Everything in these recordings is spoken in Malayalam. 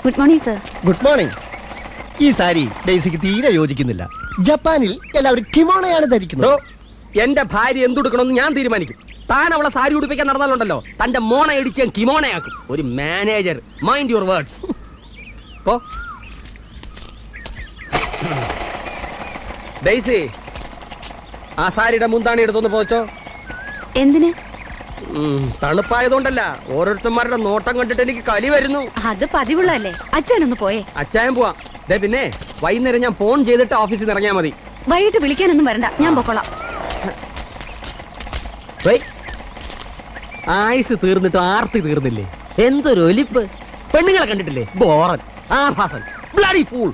Good morning sir. Good morning. ഈ സാരി ഡെയ്സിക്ക് തീരെ യോജിക്കുന്നില്ല. ജപ്പാനിൽ എല്ലാവരും കിമോണയാണ് ധരിക്കുന്നത്. എന്റെ ഭാര്യ എന്തുടുക്കണമെന്ന് ഞാൻ തീരുമാനിക്കും. താൻ അവളെ സാരി ഉടുപ്പിക്കാൻ നടന്നാലുണ്ടല്ലോ, തന്റെ മോണ ഇടിച്ച് ഞാൻ കിമോണയാക്കും. ഒരു manager. Mind your words. Daisy, ആ സാരിയുടെ മുന്താണി എടുത്തൊന്ന് പോച്ചോ. എന്തിന്? തണുപ്പായതുകൊണ്ടല്ല, ഓരോരുത്തന്മാരുടെ നോട്ടം കണ്ടിട്ട് എനിക്ക് കലി വരുന്നു. അത് പതിവുള്ളതല്ലേ. അച്ഛനൊന്ന് പോയേ. അച്ചായം പോവാം. പിന്നെ വൈകുന്നേരം ഞാൻ ഫോൺ ചെയ്തിട്ട് ഓഫീസിൽ നിന്ന് ഇറങ്ങിയാൽ മതി. വൈകിട്ട് വിളിക്കാനൊന്നും വരണ്ട, ഞാൻ പൊക്കോളാം. ആയുസ് തീർന്നിട്ട് ആർത്തി തീർന്നില്ലേ? എന്തൊരു ഒലിപ്പ്. പെണ്ണുങ്ങളെ കണ്ടിട്ടില്ലേ? ബോറൻ, ആഭാസൻ, ബ്ലഡി ഫൂൾ.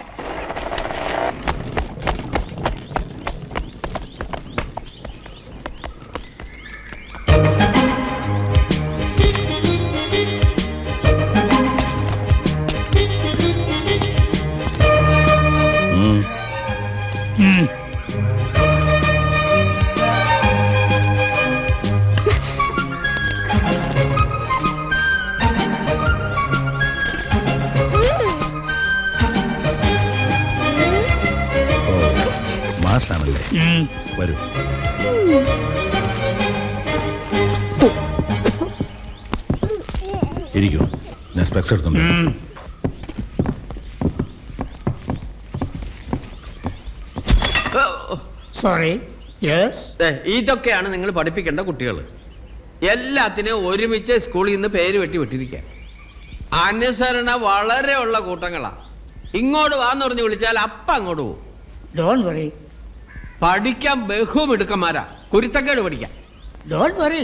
വരൂ. ഇരിക്കൂ, ഞാൻ സ്പെക്സ് എടുത്തുണ്ട്. സോറി. ഇതൊക്കെയാണ് നിങ്ങൾ പഠിപ്പിക്കേണ്ട കുട്ടികൾ. എല്ലാത്തിനും ഒരുമിച്ച് സ്കൂളിൽ നിന്ന് പേര് വെട്ടി വിട്ടിരിക്കുക. അനുസരണ വളരെ ഉള്ള കൂട്ടങ്ങളാ. ഇങ്ങോട്ട് വാന്ന് പറഞ്ഞ് വിളിച്ചാൽ അപ്പ അങ്ങോട്ട് പോകും. Don't worry. പഠിക്കാൻ ബഹുമിടുക്കന്മാരാ. കുരുത്തക്കേട് പഠിക്കാം. Don't worry.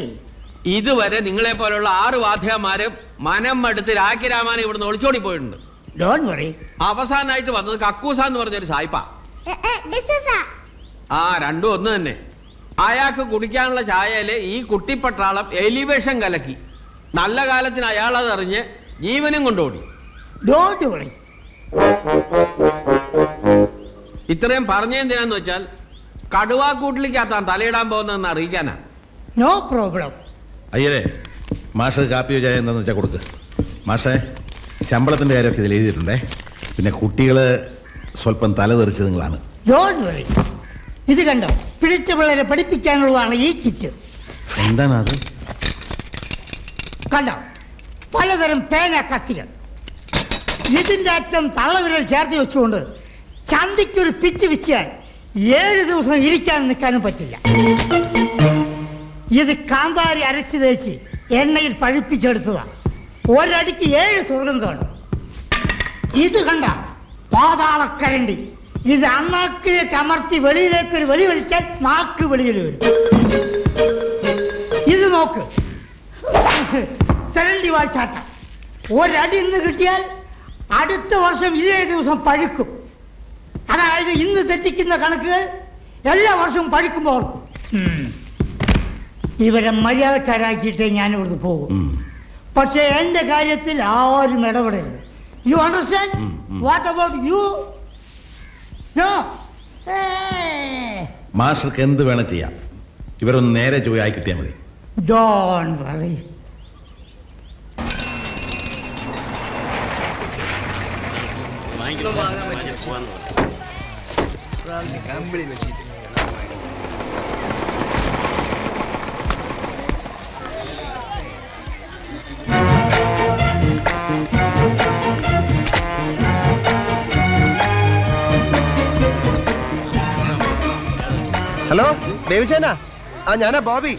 ഇതുവരെ നിങ്ങളെ പോലുള്ള 6 വാദ്യമാരും മനം മടുത്ത് രാഖിരാമാനെ ഇവിടുന്ന് ഒളിച്ചോടി പോയിട്ടുണ്ട്. Don't worry. അവസാനമായിട്ട് വന്നത് കക്കൂസ എന്ന് പറഞ്ഞൊരു സായിപ്പ. ആ, രണ്ടും ഒന്ന് തന്നെ. അയാൾക്ക് കുടിക്കാനുള്ള ചായയില് ഈ കുട്ടിപ്പട്ടാളം എലിവേഷൻ കലക്കി. നല്ല കാലത്തിന് അയാളതറിഞ്ഞ് ജീവനും കൊണ്ടോടി. Don't worry. ഇത്രയും പറഞ്ഞെന്തിനാന്ന് വെച്ചാൽ കടുവാക്കൂട്ടിലേക്കാത്താൻ തലയിടാൻ പോകുന്നതെന്ന് അറിയിക്കാനാ. No problem. അയ്യേ, മാഷ് കാപ്പിയോ ചായ എന്താന്ന് വെച്ചാൽ കൊടുക്ക്. മാഷേ, ശമ്പളത്തിന്റെ കാര്യമൊക്കെ ഇതിൽ എഴുതിയിട്ടുണ്ടേ. പിന്നെ കുട്ടികള് സ്വല്പം തലതെറിച്ചത് നിങ്ങളാണ്. Don't worry. ഇത് കണ്ടോ, പിടിച്ച പിള്ളേരെ പഠിപ്പിക്കാനുള്ളതാണ് ഈ കിറ്റ്. എന്താണ് അത്? കണ്ടോ, പലതരം പേന കത്തികൾ. ഇതിന്റെ അറ്റം തള്ളവിരൽ ചേർത്ത് വെച്ചുകൊണ്ട് ചന്തിക്കൊരു പിച്ച് വിച്ചാൽ 7 ദിവസം ഇരിക്കാനും നിൽക്കാനും പറ്റില്ല. ഇത് കാന്താരി അരച്ച് തേച്ച് എണ്ണയിൽ പഴുപ്പിച്ചെടുത്തതാണ്. ഒരടിക്ക് 7 സുഗന്ധമാണ്. ഇത് കണ്ട പാതാളക്കരണ്ടി. ഇത് അണ്ണാക്കിലേക്ക് അമർത്തി വെളിയിലേക്ക് ഒരു വെളി വലിച്ചാൽ നാക്ക് വെളിയിൽ വരും. ഇത് നോക്ക്, തെരണ്ടി വാഴ്ചാട്ടം. ഒരടി ഇന്ന് കിട്ടിയാൽ അടുത്ത വർഷം ഇതേ ദിവസം പഴുക്കും. അതായത് ഇന്ന് തെറ്റിക്കുന്ന കണക്കുകൾ എല്ലാ വർഷവും പഴുക്കുമ്പോൾ ഓർക്കും. ഇവരെ മര്യാദക്കാരാക്കിയിട്ടേ ഞാൻ ഇവിടുന്ന് പോകും. പക്ഷെ എന്റെ കാര്യത്തിൽ ആരും ഇടപെടരുത്. You understand? What about you? No. മാസ്റ്റർക്ക് എന്ത് വേണം ചെയ്യാം. ഇവരൊന്ന് നേരെ ചൊവ്വായി കിട്ടിയാൽ മതി. Don't worry. ഹലോ ബേബിചാനാ? ആ, ഞാനാ ബോബി.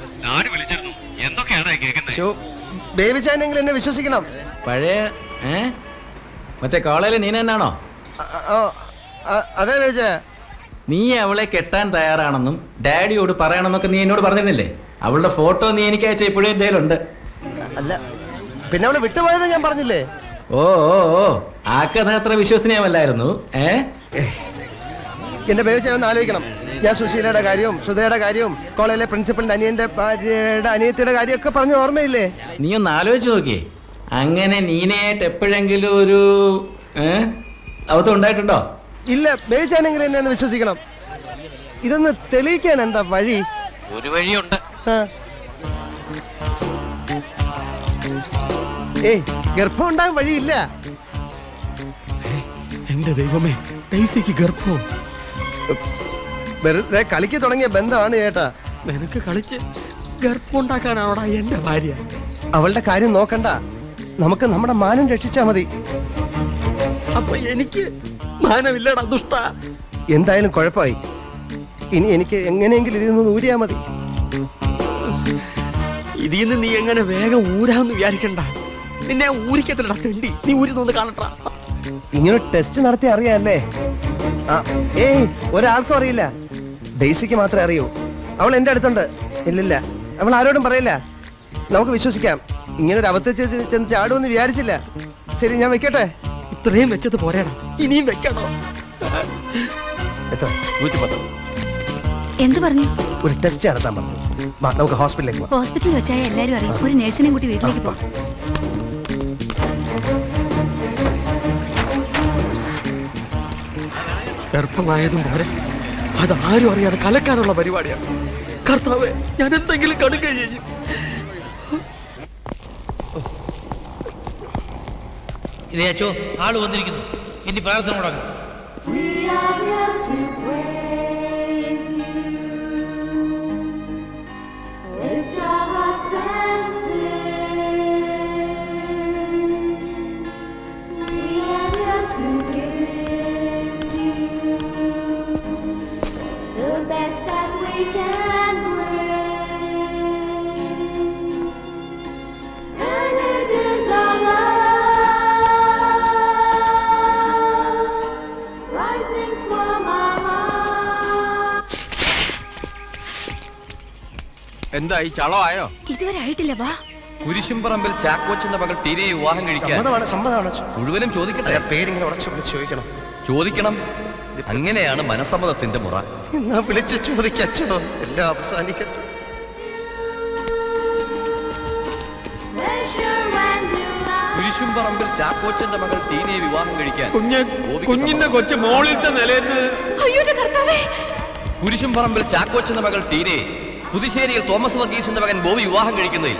ബേബിചാനെങ്കിൽ എന്നെ വിശ്വസിക്കണം. പഴയ മറ്റേ കോളേജിലെ നീ തന്നെയാണോ? അതെ ബേബിച്ചാ. നീ അവളെ കെട്ടാൻ തയ്യാറാണെന്നും ഡാഡിയോട് പറയണമെന്നൊക്കെ നീ എന്നോട് പറഞ്ഞിരുന്നില്ലേ? അവളുടെ ഫോട്ടോ നീ എനിക്ക് അയച്ച ഇപ്പോഴും എന്തെങ്കിലുണ്ട്. അല്ല, പിന്നെ അവളെ വിട്ടുപോയത് ഞാൻ പറഞ്ഞില്ലേ? ഓ ഓ ഓ, ആ കഥ അത്ര വിശ്വസനീയമല്ലായിരുന്നു. എന്റെ ബേബിച്ചാ ഒന്ന് ആലോചിക്കണം. ഞാൻ സുശീലയുടെ കാര്യവും സുധയുടെ കാര്യവും കോളേജിലെ പ്രിൻസിപ്പലിന്റെ അനിയന്റെ ഭാര്യയുടെ അനിയത്തിയുടെ കാര്യമൊക്കെ പറഞ്ഞ ഓർമ്മയില്ലേ? നീ ഒന്ന് ആലോചിച്ച് നോക്കിയേ. അങ്ങനെ നീനായിട്ട് എപ്പോഴെങ്കിലും ഒരു അബദ്ധം ഉണ്ടായിട്ടുണ്ടോ? ഇല്ല. ബേബിച്ചാനെങ്കിലും എന്നെ ഒന്ന് വിശ്വസിക്കണം. ഇതൊന്ന് തെളിയിക്കാൻ എന്താ വഴി? ഒരു വഴിയുണ്ട്. ഏയ്, ഗർഭം ഉണ്ടാകാൻ വഴിയില്ല. എന്റെ ദൈവമേ, ഡെയ്സിക്ക് ഗർഭം. വെറുതെ കളിക്ക് തുടങ്ങിയ ബന്ധമാണ് ചേട്ടാ. നിനക്ക് കളിച്ച് ഗർഭം ഉണ്ടാക്കാനാണോടാ എന്റെ ഭാര്യ? അവളുടെ കാര്യം നോക്കണ്ട, നമുക്ക് നമ്മുടെ മാനം രക്ഷിച്ചാ മതി. അപ്പൊ എനിക്ക് മാനമില്ലടാ ദുഷ്ട. എന്തായാലും കുഴപ്പമായി. ഇനി എനിക്ക് എങ്ങനെയെങ്കിലും ഇതിൽ നിന്ന് ഊരിയാ മതി. ഇതിൽ നിന്ന് നീ എങ്ങനെ വേഗം ഊരാന്ന് വിചാരിക്കണ്ട. നിന്നെ ഊരിക്കത്തില്ലടാ തെണ്ടി. നീ ഊരി നിന്ന് കാണട്ടാ. ഇങ്ങനെ ടെസ്റ്റ് നടത്തി അറിയാല്ലേ? ഏയ്, ഒരാൾക്കും അറിയില്ല. ഡെയ്സിക്ക് മാത്രമേ അറിയൂ. അവൾ എന്റെ അടുത്തുണ്ട്. ഇല്ലില്ല, അവൾ ആരോടും പറയില്ല. നമുക്ക് വിശ്വസിക്കാം. ഇങ്ങനെ ഒരു അബദ്ധത്തിൽ ചെന്ന് ചാടുമെന്ന് വിചാരിച്ചില്ല. ശരി, ഞാൻ വെക്കട്ടെ. ഇത്രയും വെച്ചത് പോരാടാ, ഇനിയും വെക്കണോ? എത്ര? 110. എന്ത് പറഞ്ഞു? ഒരു ടെസ്റ്റ് നടത്താൻ പറഞ്ഞു. നമുക്ക് ഹോസ്പിറ്റലിലേക്ക് പോകാം. ഹോസ്പിറ്റലിൽ വെച്ചായ എല്ലാരും അറിയും. ഒരു നഴ്സിനെയും കൂട്ടി വീട്ടിലേക്ക് പോകാം. ഗർഭമായതും പോരെ, അതാരും അറിയാതെ കലക്കാനുള്ള പരിപാടിയാണ്. കർത്താവേ, ഞാൻ എന്തെങ്കിലും കടുക്ക ചെയ്യും. ഇതേ അച്ചോ, ആള് വന്നിരിക്കുന്നു. ഇനി പ്രാർത്ഥന മുടങ്ങും. എന്തായി, ചളമായോ? ഇതുവരെ ആയിട്ടില്ല. വാ. കുരിശുംപറമ്പിൽ ചാക്കോച്ചെന്ന മകൾ ടീനയെ വിവാഹം കഴിക്കാൻ മുഴുവനും ചോദിക്കട്ടെ. പേരിങ്ങനെ ഉറച്ചു വിളിച്ച് ചോദിക്കണം. ചോദിക്കണം. അങ്ങനെയാണ് മനസമ്മതത്തിന്റെ മുറ. എന്നാ വിളിച്ച് ചോദിക്കച്ചോ, എല്ലാം അവസാനിക്കട്ടെ. കുരിശുംപറമ്പിൽ ചാക്കോച്ചന്റെ മകൾ ടീനയെ വിവാഹം കഴിക്കാൻ കുഞ്ഞിന്റെ കൊച്ചു മോളിലത്തെ നിലയെന്ന്. കുരിശുംപറമ്പിൽ ചാക്കോച്ചെന്ന മകൾ ടീനയെ പുതുശ്ശേരിയിൽ തോമസ് വർഗീസിന്റെ മകൻ ബോബി വിവാഹം കഴിക്കുന്നതിൽ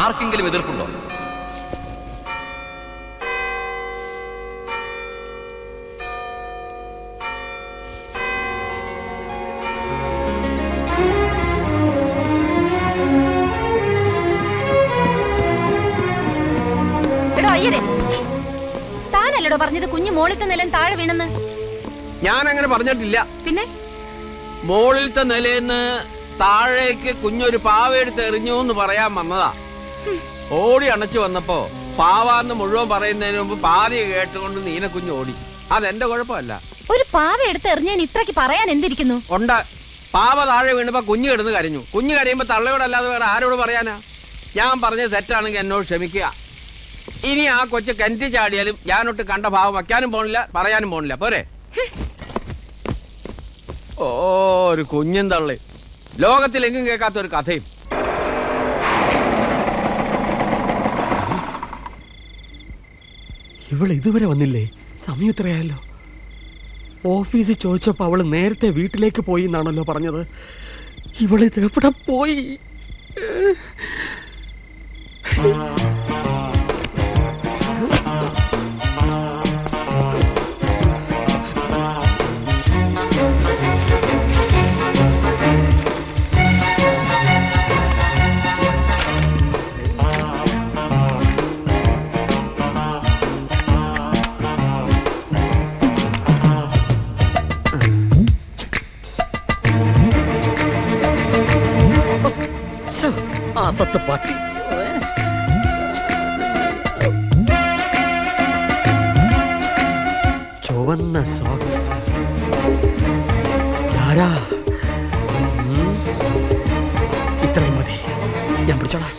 ആർക്കെങ്കിലും എതിർപ്പുണ്ടോ? താനല്ലടോ പറഞ്ഞത് കുഞ്ഞു മോളിത്തെ നിലം താഴെ വീണെന്ന്? ഞാൻ അങ്ങനെ പറഞ്ഞിട്ടില്ല. പിന്നെ മോളിലത്തെ നിലയെന്ന് താഴേക്ക് കുഞ്ഞൊരു പാവ എടുത്ത് എറിഞ്ഞു എന്ന് പറയാൻ വന്നതാ. ഓടി അണച്ചു വന്നപ്പോ പാവാന്ന് മുഴുവൻ പറയുന്നതിന് മുമ്പ് പാതി കേട്ടുകൊണ്ട് നീനക്കുഞ്ഞ് ഓടി. അതെന്റെ കുഴപ്പമല്ല. ഒരു പാവ എടുത്ത് എറിഞ്ഞാൻ ഇത്രക്ക് പറയാൻ എന്തിരിക്കുന്നു? ഉണ്ട്. പാവ താഴെ വീണപ്പോ കുഞ്ഞ് കിടന്ന് കരഞ്ഞു. കുഞ്ഞ് കരയുമ്പോ തള്ളയോടല്ലാതെ വേറെ ആരോട് പറയാനാ? ഞാൻ പറഞ്ഞത് തെറ്റാണെങ്കിൽ എന്നോട് ക്ഷമിക്കുക. ഇനി ആ കൊച്ചു കിണറ്റി ചാടിയാലും ഞാനൊട്ട് കണ്ട ഭാവം വയ്ക്കാനും പോണില്ല, പറയാനും പോണില്ല. പോരെ? ഓ, ഒരു കുഞ്ഞും തള്ളി. ലോകത്തിലെങ്ങും കേൾക്കാത്ത ഒരു കഥയും. ഇവൾ ഇതുവരെ വന്നില്ലേ? സമയം ഇത്രയായല്ലോ. ഓഫീസിൽ ചോദിച്ചപ്പോ അവള് നേരത്തെ വീട്ടിലേക്ക് പോയി എന്നാണല്ലോ പറഞ്ഞത്. ഇവളിത് എവിടെ പോയി? സത്ത് പാട്ടി. ചുവന്ന സോക്സ്. ഇത്രയും മതി, ഞാൻ പിടിച്ചോളാം.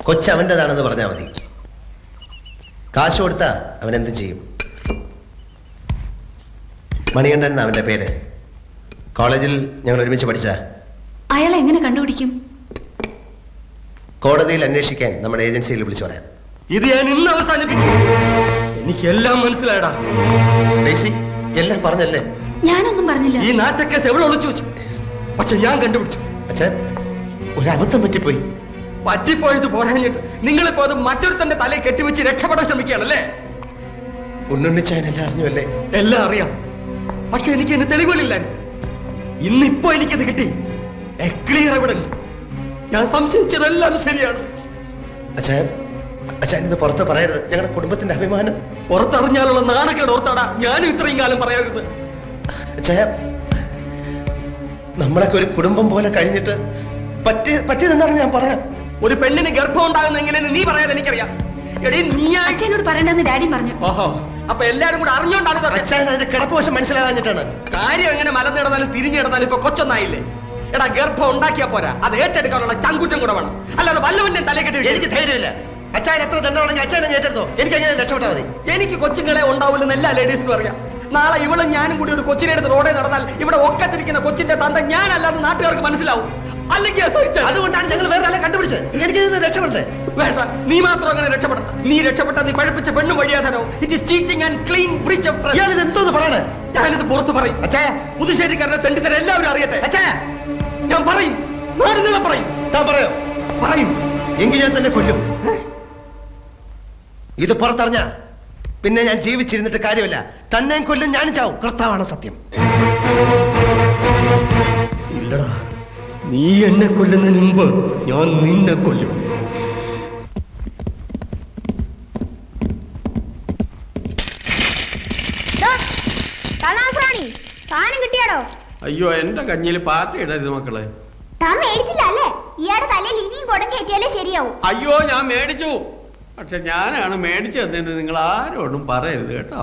കൊച്ചവൻ്റെതാണെന്ന് പറഞ്ഞാൽ മതി. കാശ് കൊടുത്താ അവൻ എന്ത് ചെയ്യും? മണികണ്ഠൻ എന്നാ അവന്റെ പേര്. കോളേജിൽ ഞങ്ങൾ ഒരുമിച്ച് പഠിച്ച. അയാളെ എങ്ങനെ കണ്ടുപിടിക്കും? കോടതിയിൽ അന്വേഷിക്കാൻ നമ്മുടെ ഏജൻസിയിൽ വിളിച്ചു പറയാം. ഇത് ഞാൻ ഇന്ന് അവസാനിപ്പിക്കും. എനിക്ക് എല്ലാം മനസ്സിലായടാ. എല്ലാം പറഞ്ഞല്ലേ? ഞാനൊന്നും പറഞ്ഞില്ല. ഈ നാറ്റക്കേസ് എവിടെ ഒളിച്ചു വെച്ചു? പക്ഷെ ഞാൻ കണ്ടുപിടിച്ചു. അച്ഛൻ ഒരു അബദ്ധം പറ്റിപ്പോയി. പറ്റിപ്പോയത് പോരാഞ്ഞിട്ട് നിങ്ങളിപ്പോ അത് മറ്റൊരുത്തന്റെ തലയിൽ കെട്ടിവെച്ച് രക്ഷപ്പെടാൻ ശ്രമിക്കുകയാണല്ലേ? ഉണ്ണുണ്ണിച്ചാൻ എല്ലാം അറിഞ്ഞുവല്ലേ? എല്ലാം അറിയാം. പക്ഷെ എനിക്ക് എന്നെ തെളിവുകളില്ലായിരുന്നു. ഇന്നിപ്പോ എനിക്കത് കിട്ടി. A clear evidence. ഞാൻ സംശയിച്ചതെല്ലാം ശരിയാണ്. അച്ഛൻ ഇത് പുറത്ത് പറയരുത്. ഞങ്ങളുടെ കുടുംബത്തിന്റെ അഭിമാനം പുറത്തറിഞ്ഞാലുള്ള നാണക്കേട് ഓർത്താടാ ഞാനും ഇത്രയും കാലം പറയരുത്. നമ്മളൊക്കെ ഒരു കുടുംബം പോലെ കഴിഞ്ഞിട്ട് പറ്റിയതെന്താണ് ഞാൻ പറയാം. ഒരു പെണ്ണിന് ഗർഭം ഉണ്ടാകുന്ന എങ്ങനെയെന്ന് നീ പറയാതെ എനിക്കറിയാം. എടീ നീ അച്ഛനോട് പറയണ്ടെന്ന് ഡാഡി പറഞ്ഞു. ഓഹോ, അപ്പൊ എല്ലാരും കൂടെ അറിഞ്ഞോണ്ടാണ് അച്ഛൻ അതിന്റെ കിടപ്പുവശം മനസ്സിലാകാഞ്ഞിട്ടാണ്. കാര്യം എങ്ങനെ മലന്ന് കിടന്നാലും തിരിഞ്ഞു കിടന്നാലും ഇപ്പൊ കൊച്ചൊന്നായില്ലേ? എടാ, ഗർഭം ഉണ്ടാക്കിയാ പോരാ, അത് ഏറ്റെടുക്കാനുള്ള ചങ്കുറ്റം കൂടെ വേണം. അല്ലാതെ വല്ലവന്റെ തലേ കെട്ടി എനിക്ക് ധൈര്യമില്ല. അച്ഛൻ എത്ര ദണ്ഡമാണെങ്കിൽ അച്ഛനെ ഏറ്റെടുത്തോ. എനിക്ക് എങ്ങനെ രക്ഷപ്പെട്ടാൽ മതി. എനിക്ക് കൊച്ചുങ്ങളെ ഉണ്ടാവില്ലെന്ന് എല്ലാ ലേഡീസിനും അറിയാം. നാളെ ഇവളും ഞാനും കൂടി ഒരു കൊച്ചിനെ എടുത്ത് റോഡേ നടന്നാൽ ഇവിടെ ഒക്കത്തിരിക്കുന്ന കൊച്ചിന്റെ തന്ത ഞാനല്ലാതെ നാട്ടുകാർക്ക് മനസ്സിലാവും. അല്ലെങ്കിൽ അതുകൊണ്ടാണ് ഞങ്ങൾ വേറെ ആളെ കണ്ടുപിടിച്ചത്. എനിക്ക് രക്ഷപ്പെടേ. നീ മാത്രം അങ്ങനെ രക്ഷപ്പെടണം. നീ രക്ഷപ്പെട്ട നീ പഴിപ്പിച്ച പെണ്ണും വഴിയാതനോ. It is cheating and clean breach of trust. ഞാനിത് എന്തോന്ന് പറയണേ? ഞാനിത് പുറത്ത് പറയും. അച്ഛാ, പുതുശ്ശേരിക്കാരനെ തെണ്ടിത്തരം എല്ലാവരും അറിയട്ടെ. അച്ഛാ, ഞാൻ പറയും. നാടുനിള പറയും. താൻ പറയോ? പറയും. എങ്കിൽ ഞാൻ തന്നെ കൊല്ലും. ഇത് പുറത്തറിഞ്ഞ പിന്നെ ഞാൻ ജീവിച്ചിരുന്നിട്ട് കാര്യമില്ല. തന്നെയും കൊല്ലും, ഞാനും ചാവും. കർത്താവാണ് സത്യം. ഇല്ലടാ, നീ എന്നെ കൊല്ലുന്നതിന് മുമ്പ് ഞാൻ നിന്നെ കൊല്ലും. കിട്ടിയാടോ? അയ്യോ, എന്റെ കഞ്ഞിയിൽ പാറ്റ ഇടരുത് മക്കളെ. താൻ മേടിച്ചില്ല അല്ലേ? ഇയാടെ തലയിൽ ഇനിയും കുടം കയറ്റിയാലേ ശരിയാവും. അയ്യോ, ഞാൻ മേടിച്ചു. പക്ഷെ ഞാനാണ് മേടിച്ചു തന്നെന്ന് നിങ്ങൾ ആരോടും പറയരുത് കേട്ടോ.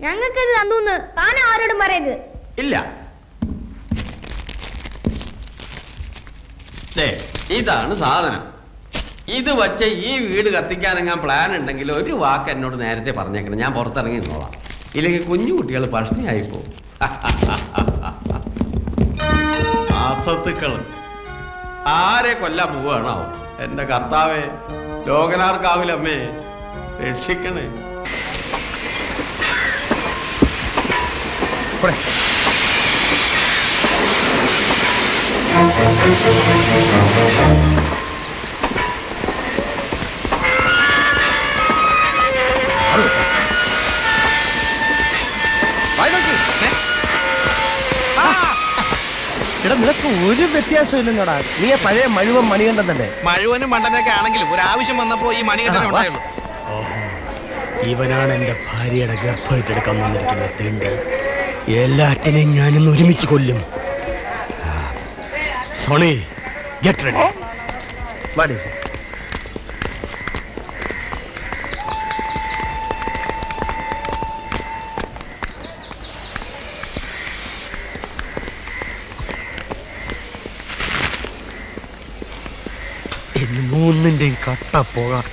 ഞങ്ങൾക്ക് ഇത് തന്നൂന്ന് താൻ ആരോടും പറയരുത്. ഇല്ല. ഇതാണ് സാധനം. ഇത് വച്ച് ഈ വീട് കത്തിക്കാനെങ്ങാൻ പ്ലാൻ ഉണ്ടെങ്കിൽ ഒരു വാക്ക് എന്നോട് നേരത്തെ പറഞ്ഞേക്കണം. ഞാൻ പുറത്തിറങ്ങി നിന്നോളാം. ഇല്ലെങ്കിൽ കുഞ്ഞു കുട്ടികൾ പ്രശ്നമായി പോകും. അസത്തുക്കൾ ആരെ കൊല്ലാൻ പോവുകയാണോ? എന്റെ കർത്താവേ, ലോകനാർക്കാവിലമ്മേ, രക്ഷിക്കണേ. എടാ, നിനക്ക് ഒരു വ്യത്യാസം ഇല്ലല്ലോടാ. നീ പഴയ മഴുവൻ മണികണ്ഠൻ തന്നെ. മഴുവനും മണ്ടനൊക്കെ ആണെങ്കിലും ഒരു ആവശ്യം വന്നപ്പോ ഈ മണികണ്ഠൻ ഉണ്ടായുള്ളൂ. ഇവനാണ് എന്റെ ഭാര്യയുടെ ഗർഭമായിട്ടെടുക്കാൻ വന്നിരിക്കുന്ന തെണ്ടി. എല്ലാറ്റിനെയും ഞാനിന്ന് ഒരുമിച്ച് കൊല്ലും. Sony, get ready. വാടി സർ. മൂന്നിന്റെയും കട്ട പോകാം.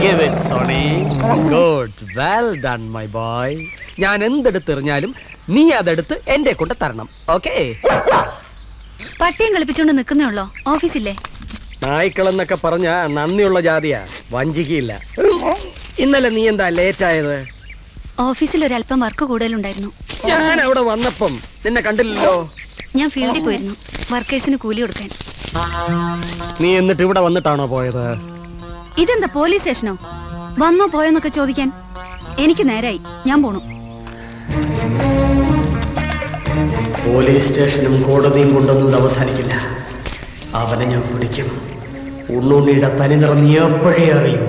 Give it, Sonny. Good. Well done, my boy. ഞാൻ എന്തെടുത്തെറിഞ്ഞാലും നീ അതെടുത്ത് എന്റെ കൊണ്ട് തരണം. ഓക്കേ? പട്ടിയും കളിപ്പിച്ചോണ്ട് നിൽക്കുന്നേ ഉള്ളോ? ഓഫീസില്ലേ? നായ്ക്കളെന്നൊക്കെ പറഞ്ഞ നന്ദിയുള്ള ജാതിയാ, വഞ്ചിക്കയില്ല. ഇന്നലെ നീ എന്താ ലേറ്റ് ആയത്? ഓഫീസിൽ ഒരല്പം വർക്ക് കൂടുതലുണ്ടായിരുന്നു. ഞാൻ അവിടെ വന്നപ്പം നിന്നെ കണ്ടില്ലല്ലോ. ഞാൻ ഫീൽഡിൽ പോയിരുന്നു, വർക്കേഴ്സിന് കൂലി കൊടുക്കാൻ. നീ എന്നിട്ട് ഇവിടെ വന്നിട്ടാണോ പോയത്? ഇതെന്താ പോലീസ് സ്റ്റേഷനോ? വന്നോ പോയോന്നൊക്കെ ചോദിക്കാൻ? എനിക്ക് നേരായി, ഞാൻ പോണു. പോലീസ് സ്റ്റേഷനും കോടതിയും കൊണ്ടൊന്നും ഇത് അവസാനിക്കില്ല. അവനെ ഞാൻ പിടിക്കും. ഉണ്ണുണ്ണിയുടെ തനി നിറം നീ എപ്പോഴേ അറിയൂ.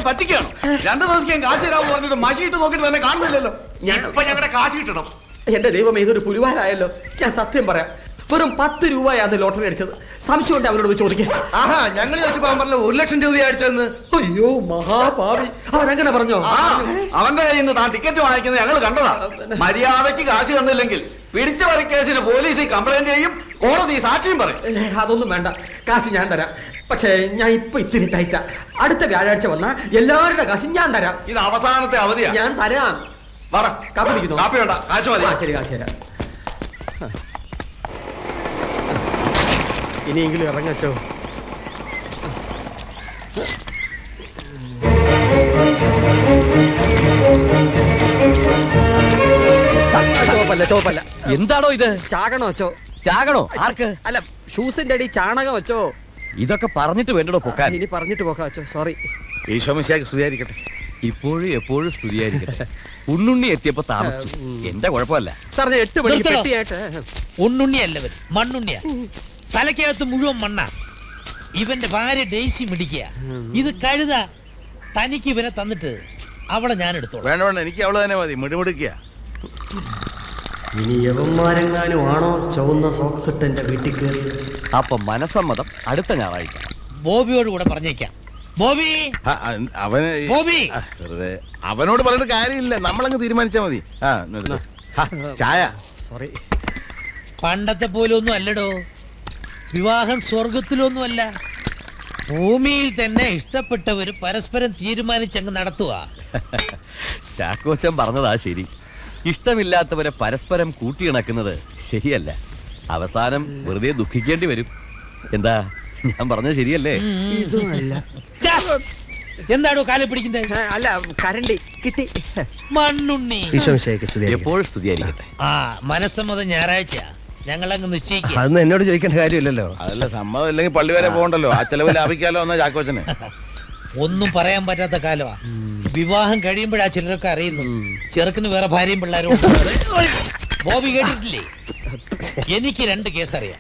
പറ്റിക്കാണോ? 2 ദിവസം കാശ് തരാമെന്ന് പറഞ്ഞിട്ട് മഷിയിട്ട് നോക്കിട്ട് തന്നെ കാണുന്നില്ലല്ലോ. ഞങ്ങളുടെ കാശ് കിട്ടണം. എന്റെ ദൈവം ഇതൊരു പുലിവാലായല്ലോ. ഞാൻ സത്യം പറയാം, വെറും 10 രൂപയാണ് ലോട്ടറി അടിച്ചത്. സംശയമുണ്ട് അവരോട് ചോദിക്കാം. ആഹാ, ഞങ്ങൾ ചോദിച്ചപ്പോ അവൻ പറഞ്ഞു 1 ലക്ഷം രൂപ അടിച്ചതെന്ന്. അയ്യോ മഹാഭാവി, അവൻ അങ്ങനെ പറഞ്ഞോ? അവന്റെ കയ്യിൽ നിന്ന് താൻ ടിക്കറ്റ് വാങ്ങിക്കുന്നത് ഞങ്ങൾ കണ്ടതാ. മര്യാദയ്ക്ക് കാശ് തന്നില്ലെങ്കിൽ പിടിച്ചു പറി കേസിന് പോലീസ് കംപ്ലൈന്റ് ചെയ്യും, കോടതി സാക്ഷിയും പറയും. അതൊന്നും വേണ്ട, കാശ് ഞാൻ തരാം. പക്ഷേ ഞാൻ ഇപ്പൊ ഇത്തിരി ടൈറ്റാ. അടുത്ത വ്യാഴാഴ്ച വന്നാ എല്ലാവരുടെ കാശ് ഞാൻ തരാം. ഇത് അവസാനത്തെ അവധിയാ. ഞാൻ തരാം. കാപ്പി കുടിക്കുന്നു? കാപ്പി വേണ്ട, കാശ് മതി. ശരി, കാശ് തരാം. ഇനിയെങ്കിലും ഇറങ്ങച്ചോ. ചോപ്പല്ല. എന്താണോ ഇത്? ചാകണം വെച്ചോ. ചാകണോ? ആർക്ക്? അല്ല, ഷൂസിന്റെ അടി ചാണകം വെച്ചോ. ഇതൊക്കെ പറഞ്ഞിട്ട് വേണ്ടോ പൊക്കാൻ? ഇനി പറഞ്ഞിട്ട് പോകാം വെച്ചോ. സോറി. ഈശോമിശിഹായ്ക്ക് സ്തുതിയായിരിക്കട്ടെ. ഇപ്പോഴും എപ്പോഴും സ്തുതിയായിരിക്കട്ടെ. ഉണ്ണുണ്ണി എത്തിയപ്പോ താമസിച്ചു. എന്റെ കുഴപ്പമല്ല. സാറിന് 8 മണിക്ക് പെട്ടിയായിട്ട്. ഉണ്ണുണ്ണിയല്ലവൻ, മണ്ണുണ്ണിയാ. തലക്കകത്ത് മുഴുവൻ മണ്ണ. ഇവന്റെ ഭാര്യ ഡേസി മിടിക്കുക. ഇത് കഴുത. തനിക്ക് ഇവനെ തന്നിട്ട് അവളെ ഞാൻ എടുത്തോളാം. വേണ്ട വേണ്ട, എനിക്ക് അവള് തന്നെ മതി. മിടുമിടുക്കുക. ഇനി യവന്മാരെങ്ങാനും ആണോ ചുവന്ന സോക്സ് ഇട്ട് എന്റെ വീട്ടിൽ കയറി? അപ്പൊ മനസ്സമ്മതം അടുത്ത ഞായറാഴ്ച. ബോബിയോട് കൂടെ പറഞ്ഞേക്കാം. ബോബി, അവന് ബോബി. വെറുതെ അവനോട് പറഞ്ഞിട്ട് കാര്യമില്ല, നമ്മളങ്ങ് തീരുമാനിച്ചാ മതി. ചായ. സോറി. പണ്ടത്തെ പോലെ ഒന്നും അല്ലടോ. വിവാഹം സ്വർഗത്തിലൊന്നും അല്ല, ഭൂമിയിൽ തന്നെ ഇഷ്ടപ്പെട്ടവര് പരസ്പരം തീരുമാനിച്ചങ്ങ് നടത്തുക. ചാക്കോച്ചൻ പറഞ്ഞതാ ശരി. ഇഷ്ടമില്ലാത്തവരെ പരസ്പരം കൂട്ടിയിണക്കുന്നത് ശരിയല്ല. അവസാനം വെറുതെ ദുഃഖിക്കേണ്ടി വരും. എന്താ ഞാൻ പറഞ്ഞത് ശരിയല്ലേ? എന്താണോ കാലെ പിടിക്കുന്നത്? അല്ല, കരണ്ടി കിട്ടി. മണ്ണുണ്ണി എപ്പോഴും സ്തുതിയായിരിക്കട്ടെ. ആ, മനസ്സമ്മതം ഞായറാഴ്ച ഞങ്ങളങ്ങ് നിശ്ചയിക്കാം. അതൊന്നും എന്നോട് ചോദിക്കേണ്ട കാര്യമില്ലല്ലോ. അതല്ല, സമ്മതം ഇല്ലെങ്കിൽ പള്ളി വരെ പോകണ്ടല്ലോ. ആ ചെലവ് ലാഭിക്കാലോ എന്നാ ചാക്കോച്ചന്. ഒന്നും പറയാൻ പറ്റാത്ത കാലമാ. വിവാഹം കഴിയുമ്പോഴാ ചിലരൊക്കെ അറിയുന്നു ചെറുക്കിന് വേറെ ഭാര്യയും പിള്ളേരും. ബോബി കേട്ടിട്ടില്ലേ? എനിക്ക് 2 കേസ് അറിയാം.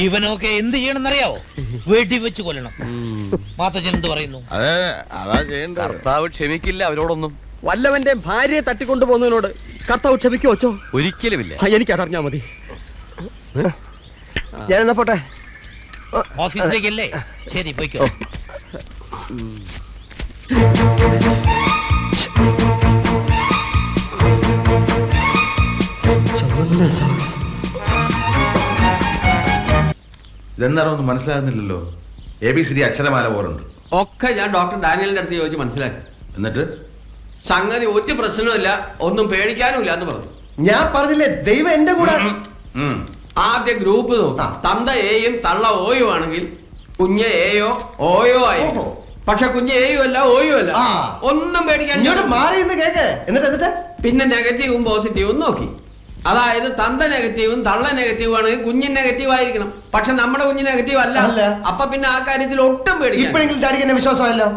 ഇവനൊക്കെ എന്ത് ചെയ്യണമെന്നറിയാവോ? വെടി വെച്ച് കൊല്ലണം. മാത്തച്ഛൻ എന്ത് പറയുന്നു? കർത്താവ് ക്ഷമിക്കില്ല അവരോടൊന്നും. വല്ലവന്റെ ഭാര്യയെ തട്ടിക്കൊണ്ടു പോകുന്നതിനോട് കർത്താവ് ക്ഷമിക്കോ വെച്ചോ? ഒരിക്കലുമില്ല. എനിക്കതറിഞ്ഞാ മതി. ഞാൻ എന്നാ പോട്ടെ. ഓഫീസിലേക്കല്ലേ? ശരി, പോയിക്കോ. ഇതെന്താണോ ഒന്നും മനസ്സിലാകുന്നില്ലല്ലോ. ABCD അക്ഷരമാല പോലുണ്ട്. ഒക്കെ ഞാൻ ഡോക്ടർ ഡാനിയലിന്റെ അടുത്ത് ചോദിച്ച് മനസ്സിലാക്കി. എന്നിട്ട് സംഗതി ഒരു പ്രശ്നമില്ല, ഒന്നും പേടിക്കാനും ഇല്ല എന്ന് പറഞ്ഞു. ഞാൻ പറഞ്ഞില്ലേ, ദൈവം എന്റെ കൂടെ. ആദ്യ ഗ്രൂപ്പ് നോക്കാം. തന്ത എയും തള്ള ഓയും ആണെങ്കിൽ കുഞ്ഞ് എയോ ഓയോ ആയി. പക്ഷെ കുഞ്ഞ് എയും അല്ല ഓയും അല്ല. ഒന്നും പേടിക്കാൻ. മാറി കേക്ക്. എന്നിട്ട് പിന്നെ നെഗറ്റീവും പോസിറ്റീവും നോക്കി. അതായത് തന്ത നെഗറ്റീവും തള്ള നെഗറ്റീവും ആണെങ്കിൽ കുഞ്ഞിന് നെഗറ്റീവ് ആയിരിക്കണം. പക്ഷെ നമ്മുടെ കുഞ്ഞ് നെഗറ്റീവ് അല്ല. അപ്പൊ പിന്നെ ആ കാര്യത്തിൽ ഒട്ടും പേടിക്കും. ഇപ്പോഴെങ്കിലും ഡാഡിക്ക് എന്നെ വിശ്വാസമല്ലോ.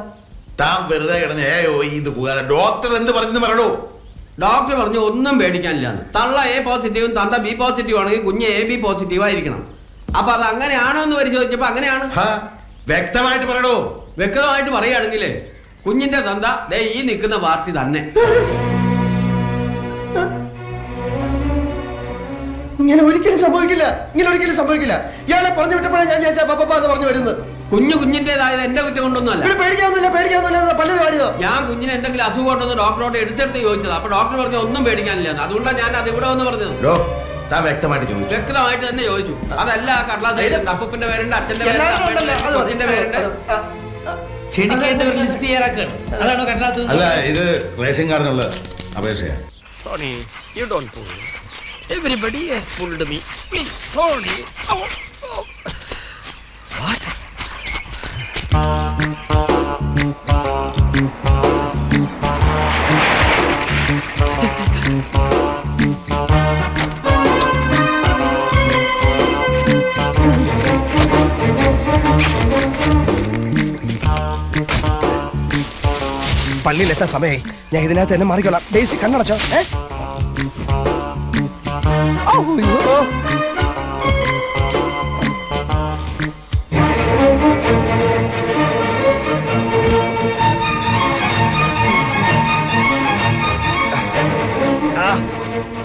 താൻ വെറുതെ കിടന്ന് ഇത് പോകാതെ ഡോക്ടർ എന്ത് പറഞ്ഞു പറയണോ? ഡോക്ടർ പറഞ്ഞു ഒന്നും പേടിക്കാനില്ല. തള്ള A പോസിറ്റീവും തന്ത B പോസിറ്റീവ് ആണെങ്കിൽ കുഞ്ഞ് AB പോസിറ്റീവ് ആയിരിക്കണം. അപ്പൊ അത് അങ്ങനെയാണോ എന്ന് പരിശോധിച്ചപ്പോ അങ്ങനെയാണ്. വ്യക്തമായിട്ട് പറയണോ? വ്യക്തമായിട്ട് പറയുകയാണെങ്കിൽ കുഞ്ഞിന്റെ തന്ത ഈ നിൽക്കുന്ന പാർട്ടി തന്നെ. ഇങ്ങനെ ഒരിക്കലും സംഭവിക്കില്ല. ഇയാളെ പറഞ്ഞു വിട്ടപ്പോഴാണ് ഞാൻ വിചാരിച്ച പപ്പ എന്ന് പറഞ്ഞു വരുന്നത്. കുഞ്ഞിന്റേതായത് എന്റെ കുറ്റം കൊണ്ടൊന്നുമല്ല. പേടിക്കാവുന്നില്ല. ഞാൻ കുഞ്ഞിന് എന്തെങ്കിലും അസുഖം ഉണ്ടെന്ന് ഡോക്ടറോട് എടുത്തെടുത്ത് ചോദിച്ചത്. അപ്പൊ ഡോക്ടർ പറഞ്ഞു ഒന്നും പേടിക്കാനില്ല. അതുകൊണ്ടാണ് ഞാൻ അത് ഇവിടെ വന്ന് പറഞ്ഞത്. വ്യക്തമായിട്ട് തന്നെ ചോദിച്ചു. അതല്ല കടലാസ് അപ്പൂപ്പിന്റെ പേരുണ്ട്, അച്ഛന്റെ പേരുണ്ട്, കൊച്ചിന്റെ പേരുണ്ട്. ക്ഷണിക്കേണ്ടവർ ലിസ്റ്റ് തയ്യാറാക്കുകയാണ്. അതാണോ കടലാസ്? അല്ല, ഇത് ration കാർഡിനുള്ള അപേക്ഷയാ. Sorry, you don't pull. Everybody has pulled me. Please, sorry. What? പള്ളിയിലെത്താൻ സമയമായി. ഞാൻ ഇതിനകത്ത് തന്നെ മാറിക്കൊള്ളാം. ഡേസി കണ്ണടച്ചോ.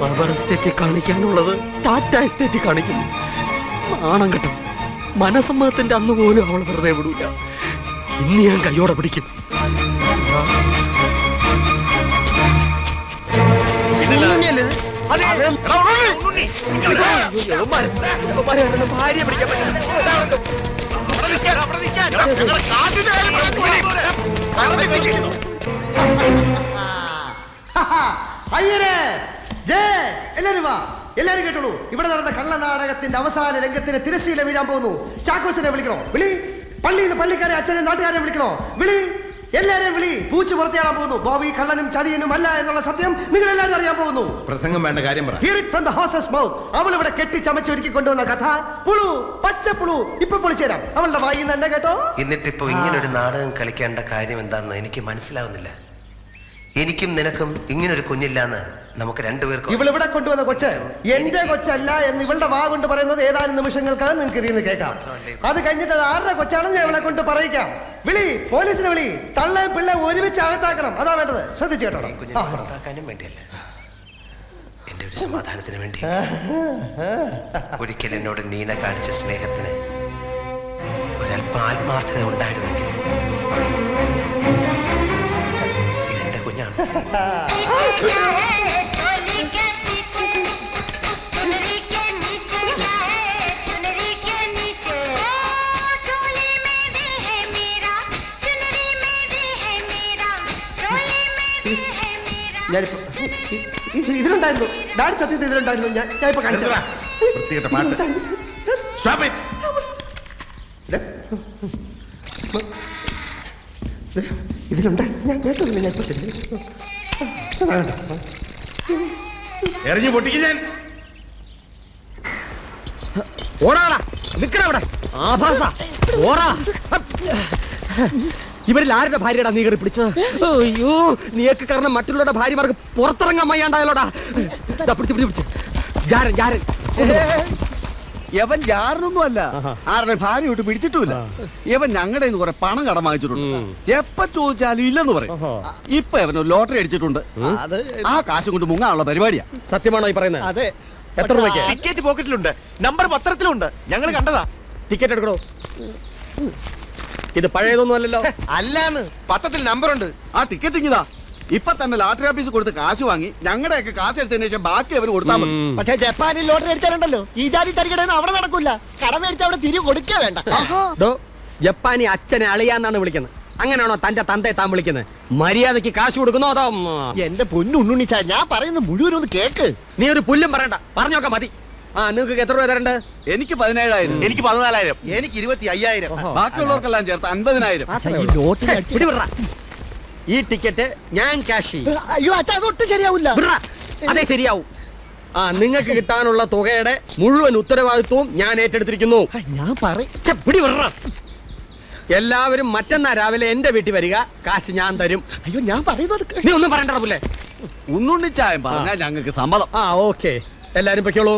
റബ്ബർ എസ്റ്റേറ്റ് കാണിക്കാനുള്ളത് ടാറ്റ എസ്റ്റേറ്റ് കാണിക്കുന്നു. നാണം കിട്ടും. മനസമ്മതത്തിന്റെ അന്ന് പോലും അവൾ വെറുതെ വിടൂല. ഇന്ന് ഞാൻ കയ്യോടെ പിടിക്കും. ഭാര്യ പിടിക്കാൻ എല്ലാരും വാ, എല്ലാരും കേട്ടോളൂ. ഇവിടെ നടന്ന കള്ളനാടകത്തിന്റെ അവസാന രംഗത്തിന് തിരശ്ശീല വീഴാൻ പോകുന്നു. ചാക്കോച്ചനെ വിളിക്കണോ? വിളി. പള്ളിയിൽ നിന്ന് പള്ളിക്കാരെ, അച്ഛനെ, നാട്ടുകാരെ വിളിക്കണോ? വിളി. എല്ലാരെയും വിളി. പൂച്ചു പുറത്തിയാടാൻ പോകുന്നു. ബോബി കള്ളനും ചതിയനും അല്ല എന്നുള്ള സത്യം നിങ്ങൾ എല്ലാവരും അറിയാൻ പോകുന്നു. പ്രസംഗം വേണ്ട, കാര്യം പറ. Hear it from the horse's mouth. അവൾ ഇവിടെ കെട്ടി ചമച്ചൊരുക്കി കൊണ്ടുവന്ന കഥ പുളു, പച്ചപ്പുളു ഇപ്പൊ പൊളിച്ചേരാം. അവളുടെ വായിൽ നിന്ന് തന്നെ കേട്ടോ. എന്നിട്ടിപ്പോ ഇങ്ങനൊരു നാടകം കളിക്കേണ്ട കാര്യം എന്താണെന്ന് എനിക്ക് മനസ്സിലാവുന്നില്ല. എനിക്കും നിനക്കും ഇങ്ങനൊരു കുഞ്ഞില്ലാന്ന് നമുക്ക് രണ്ടുപേർക്കും. ഇവളിവിടെ കൊണ്ടുവന്ന കൊച്ച് എന്റെ കൊച്ചല്ല എന്ന് ഇവളുടെ വാ കൊണ്ട് പറയുന്നത് ഏതാനും നിമിഷങ്ങൾക്കാണ് നിങ്ങൾക്ക് ഇതിൽ നിന്ന് കേൾക്കാം. അത് കഴിഞ്ഞിട്ട് അത് ആരുടെ കൊച്ചാണെന്ന് ഞാൻ ഇവളെ കൊണ്ട് പറയിക്കാം. വിളി, പോലീസിനെ വിളി. തള്ളയും പിള്ളേ ഒരുമിച്ച് അകത്താക്കണം. അതാ വേണ്ടത്. ശ്രദ്ധിച്ചു കേട്ടോ. കുഞ്ഞിനെ പുറത്താക്കാനും വേണ്ടിയല്ല, എന്റെ ഒരു സമാധാനത്തിന് വേണ്ടി. ഒരിക്കൽ എന്നോട് നീന കാണിച്ച സ്നേഹത്തിന് ഒരല്പം ആത്മാർത്ഥത ഉണ്ടായിരുന്നെങ്കിൽ ഇതെന്റെ കുഞ്ഞാണ്. ഞാനിപ്പോ ഇതിലുണ്ടായിരുന്നു. ഡാഡി സത്യത്തിൽ ഇതിലുണ്ടായിരുന്നു. ഞാൻ ഇപ്പൊ കാണിച്ചു. ഇതിലുണ്ടായിരുന്നു. ഞാൻ കേട്ടില്ല. ഞാൻ എറിഞ്ഞു പൊട്ടിക്ക് ഞാൻ. ഓടാടാ, നിക്കണവിടെ. ആഭാസ ഓടാ. ഇവരിൽ ആരുടെ ഭാര്യയുടെ നീ കയറി പിടിച്ചത്? അയ്യോ, നീയൊക്കെ കാരണം മറ്റുള്ളവരുടെ ഭാര്യമാർക്ക് പുറത്തിറങ്ങാൻ വയ്യാണ്ടായാലോടാ. പിടിച്ച് ജാരൻ ജാരൻ. യവൻ ജാരനൊന്നും അല്ല, ആരുടെ ഭാര്യ വിട്ട് പിടിച്ചിട്ടുമില്ല. യവൻ ഞങ്ങളുടെ കുറെ പണം കടം വാങ്ങിച്ചിട്ടുണ്ട്. എപ്പ ചോദിച്ചാലും ഇല്ലെന്ന് പറയും. ഇപ്പൊ ഇവന് ലോട്ടറി അടിച്ചിട്ടുണ്ട്. ആ കാശ് കൊണ്ട് മുങ്ങാനുള്ള പരിപാടിയാ. സത്യമാണോ ഈ പറയുന്നത്? അതെ. എത്ര രൂപയ്ക്ക്? ടിക്കറ്റ് പോക്കറ്റിലുണ്ട്, നമ്പർ പത്രത്തിലുണ്ട്. ഞങ്ങൾ കണ്ടതാ. ടിക്കറ്റ് എടുക്കണോ? ഇത് പഴയതൊന്നും അല്ലല്ലോ. അല്ലാന്ന്, പത്രത്തിൽ നമ്പറുണ്ട്. ആ ടിക്കറ്റ് ഇങ്ങിതാ. ഇപ്പൊ തന്നെ ലോട്ടറി ഓഫീസ് കൊടുത്ത് കാശ് വാങ്ങി ഞങ്ങളുടെയൊക്കെ കാശ് എടുത്തതിന് ശേഷം ബാക്കി അവര് കൊടുത്താൽ മതി. പക്ഷെ ജപ്പാനിൽ ലോട്ടറി അടിച്ചാലുണ്ടല്ലോ ഈ ജാതി തരികടന്ന് അവിടെ നടക്കൂല. കടം മേടിച്ച് അവിടെ തിരികെ കൊടുക്കുക വേണ്ട. ജപ്പാനി അച്ഛനെ അളിയാന്നാണ് വിളിക്കുന്നത്. അങ്ങനെയാണോ തന്റെ തന്തയെ താൻ വിളിക്കുന്നത്? മര്യാദക്ക് കാശ് കൊടുക്കുന്നോ അതോ? എന്റെ പൊന്നുണ്ണിച്ചാ, ഞാൻ പറയുന്നത് മുഴുവനും ഒന്ന് കേക്ക്. നീ ഒരു പുല്ലും പറയണ്ട, പറഞ്ഞോക്കെ മതി. ആ, നിങ്ങൾക്ക് എത്ര രൂപ തരണ്ട്? എനിക്ക് 17,000, എനിക്ക് 14,000, എനിക്ക് 25,000, ബാക്കിയുള്ളവർക്കെല്ലാം ചേർത്ത് 50,000. ഈ ടിക്കറ്റ് ഞാൻ ക്യാഷ് ചെയ്യും. അയ്യോ അച്ഛാ, അതൊട്ടും ശരിയാവില്ല. അതെ ശരിയാവും. ആ, നിങ്ങൾക്ക് കിട്ടാനുള്ള തുകയുടെ മുഴുവൻ ഉത്തരവാദിത്വവും ഞാൻ ഏറ്റെടുത്തിരിക്കുന്നു. ഞാൻ പറയും. എല്ലാവരും മറ്റന്നാ രാവിലെ എന്റെ വീട്ടിൽ വരിക. കാശ് ഞാൻ തരും. അയ്യോ, ഞാൻ പറയുന്നത് നീ ഒന്നും പറയണ്ട പുല്ലേ. ഉണ്ണുണ്ണിച്ചായം പറഞ്ഞാൽ ഞങ്ങൾക്ക് സമ്മതം. ആ, ഓക്കെ. എല്ലാരും പൊയ്ക്കോളൂ.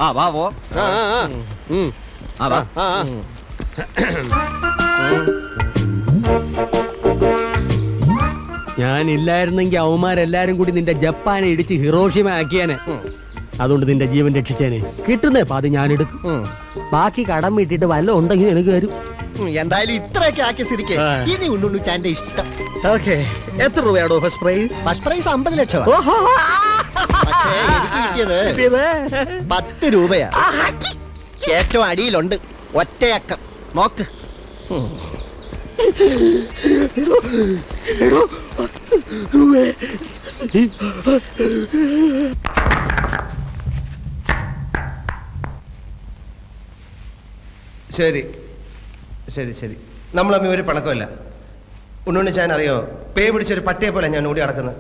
ആ വാ പോ. ഞാനില്ലായിരുന്നെങ്കിൽ അവന്മാരെല്ലാരും കൂടി നിന്റെ ജപ്പാനെ ഇടിച്ച് ഹിറോഷിമ ആക്കിയാനെ. അതുകൊണ്ട് നിന്റെ ജീവൻ രക്ഷിച്ചേനെ. കിട്ടുന്നേ പാതി ഞാൻ എടുക്കും. ബാക്കി കടം വീട്ടിട്ട് വല്ലതും ഉണ്ടെങ്കിൽ എനിക്ക് വരും. എന്തായാലും ഇത്രയൊക്കെ ആക്കിയ സ്ഥിതിക്ക് ഇനി ഉണ്ണുണ്ണിച്ചാന്റെ ഇഷ്ടം. ഓക്കെ. എത്ര രൂപയാണോ ഫസ്റ്റ് പ്രൈസ്? ഫസ്റ്റ് പ്രൈസ് 50 ലക്ഷം. പക്ഷേ എനിക്ക് കിട്ടിയത് 10 രൂപയാ. ഏറ്റവും അടിയിലുണ്ട് ഒറ്റയക്കം. നോക്ക്. ശരി ശരി ശരി, നമ്മൾ തമ്മിൽ ഒരു പണക്കമല്ല. ഉണ്ണുണ്ണിച്ചാൻ അറിയോ, പേ പിടിച്ചൊരു പട്ടിയെ പോലെ ഞാൻ ഓടി നടക്കുന്നത്.